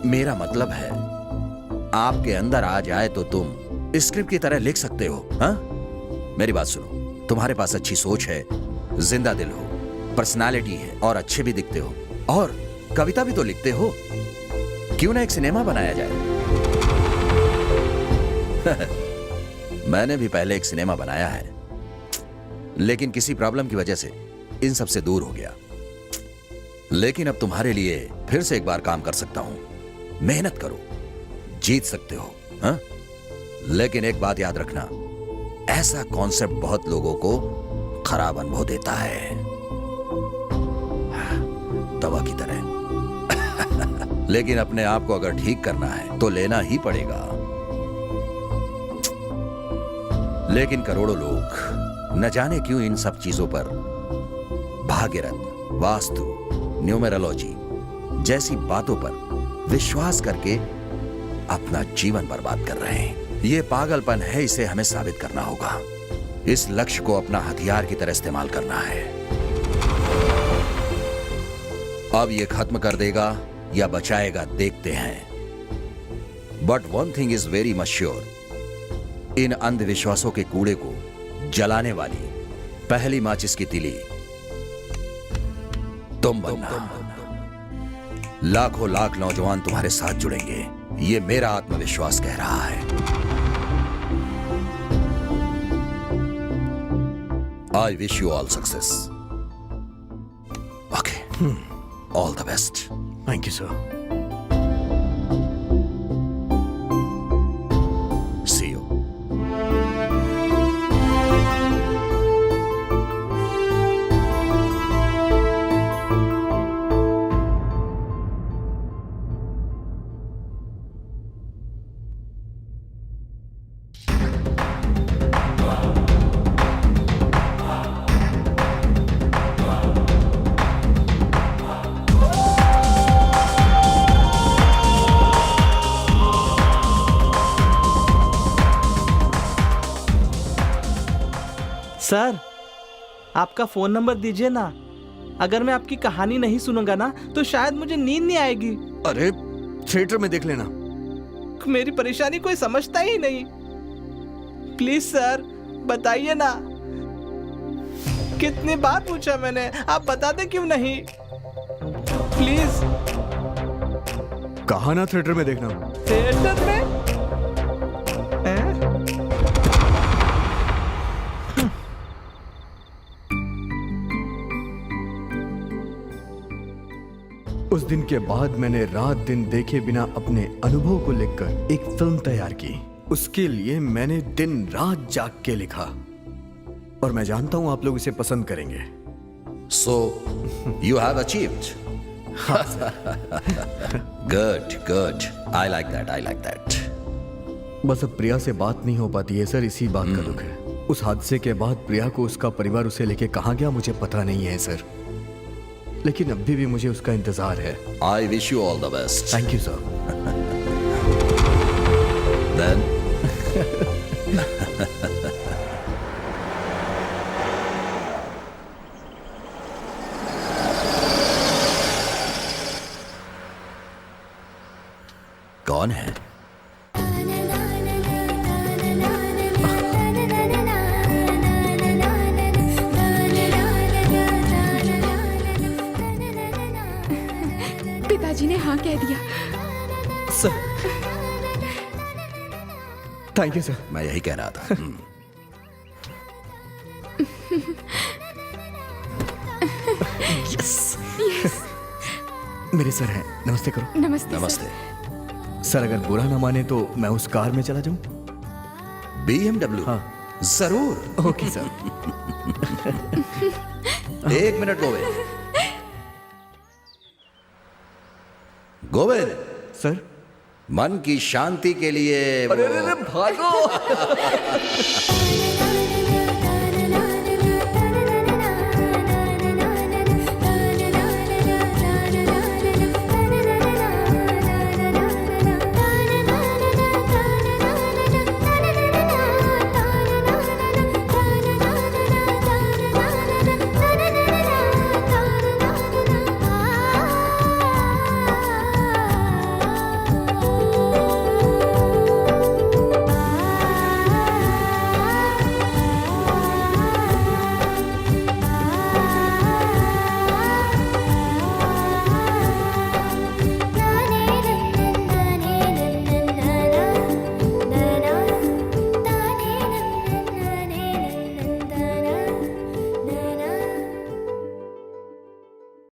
मेरा मतलब है आपके अंदर आ जाए, तो तुम स्क्रिप्ट की तरह लिख सकते हो। हाँ, मेरी बात सुनो, तुम्हारे पास अच्छी सोच है, जिंदा दिल हो, पर्सनालिटी है और अच्छे भी दिखते हो, और कविता भी तो लिखते हो। क्यों ना एक सिनेमा बनाया जाए? मैंने भी पहले एक सिनेमा बनाया है, लेकिन किसी प्रॉब्लम की वजह से इन सब से दूर हो गया। लेकिन अब तुम्हारे लिए फिर से एक बार काम कर सकता हूं। मेहनत करो, जीत सकते हो। हाँ? लेकिन एक बात याद रखना, ऐसा कॉन्सेप्ट बहुत लोगों को खराब अनुभव देता है, दवा की तरह। लेकिन अपने आप को अगर ठीक करना है तो लेना ही पड़ेगा। लेकिन करोड़ों लोग न जाने क्यों इन सब चीजों पर, भाग्यरथ, वास्तु, न्यूमेरोलॉजी जैसी बातों पर विश्वास करके अपना जीवन बर्बाद कर रहे हैं। यह पागलपन है, इसे हमें साबित करना होगा। इस लक्ष्य को अपना हथियार की तरह इस्तेमाल करना है। अब यह खत्म कर देगा या बचाएगा, देखते हैं। But one thing is very much sure, इन अंधविश्वासों के कूड़े को जलाने वाली पहली माचिस की तिली तुम बनना। लाखों लाख नौजवान तुम्हारे साथ जुड़ेंगे, ये मेरा आत्मविश्वास कह रहा है। I wish you all success. Okay. All the best. Thank you, sir. See you. Sir, आपका फोन नंबर दीजिए ना। अगर मैं आपकी कहानी नहीं सुनूंगा ना तो शायद मुझे नींद नहीं आएगी। अरे थिएटर में देख लेना। मेरी परेशानी कोई समझता ही नहीं। प्लीज सर बताइए ना। कितनी बार पूछा मैंने, आप बताते क्यों नहीं? प्लीज। कहा ना थिएटर में देखना। थिएटर में? उस दिन के बाद मैंने रात दिन देखे बिना अपने अनुभव को लिखकर एक फिल्म तैयार की। उसके लिए मैंने दिन रात जाग के लिखा, और मैं जानता हूं आप लोग इसे पसंद करेंगे। So you have achieved. Good, good. I like that. I like that. बस अब प्रिया से बात नहीं हो पाती है सर, इसी बात का दुख है। उस हादसे के बाद प्रिया को उसका परिवार उसे लेके कहाँ गया मुझे पता नहीं है सर, लेकिन अभी भी मुझे उसका इंतजार है। I wish you all the best. Thank you, sir. Then. कौन है? पिताजी ने हाँ कह दिया। Sir thank you sir. मैं यही कह रहा था। यस। मेरे सर हैं, नमस्ते करो। नमस्ते। नमस्ते सर, अगर बुरा ना माने तो मैं उस कार में चला जाऊं? BMW? हाँ जरूर। Okay sir. एक मिनट गोविंद। गोविंद सर, मन की शांति के लिए अरे भागो।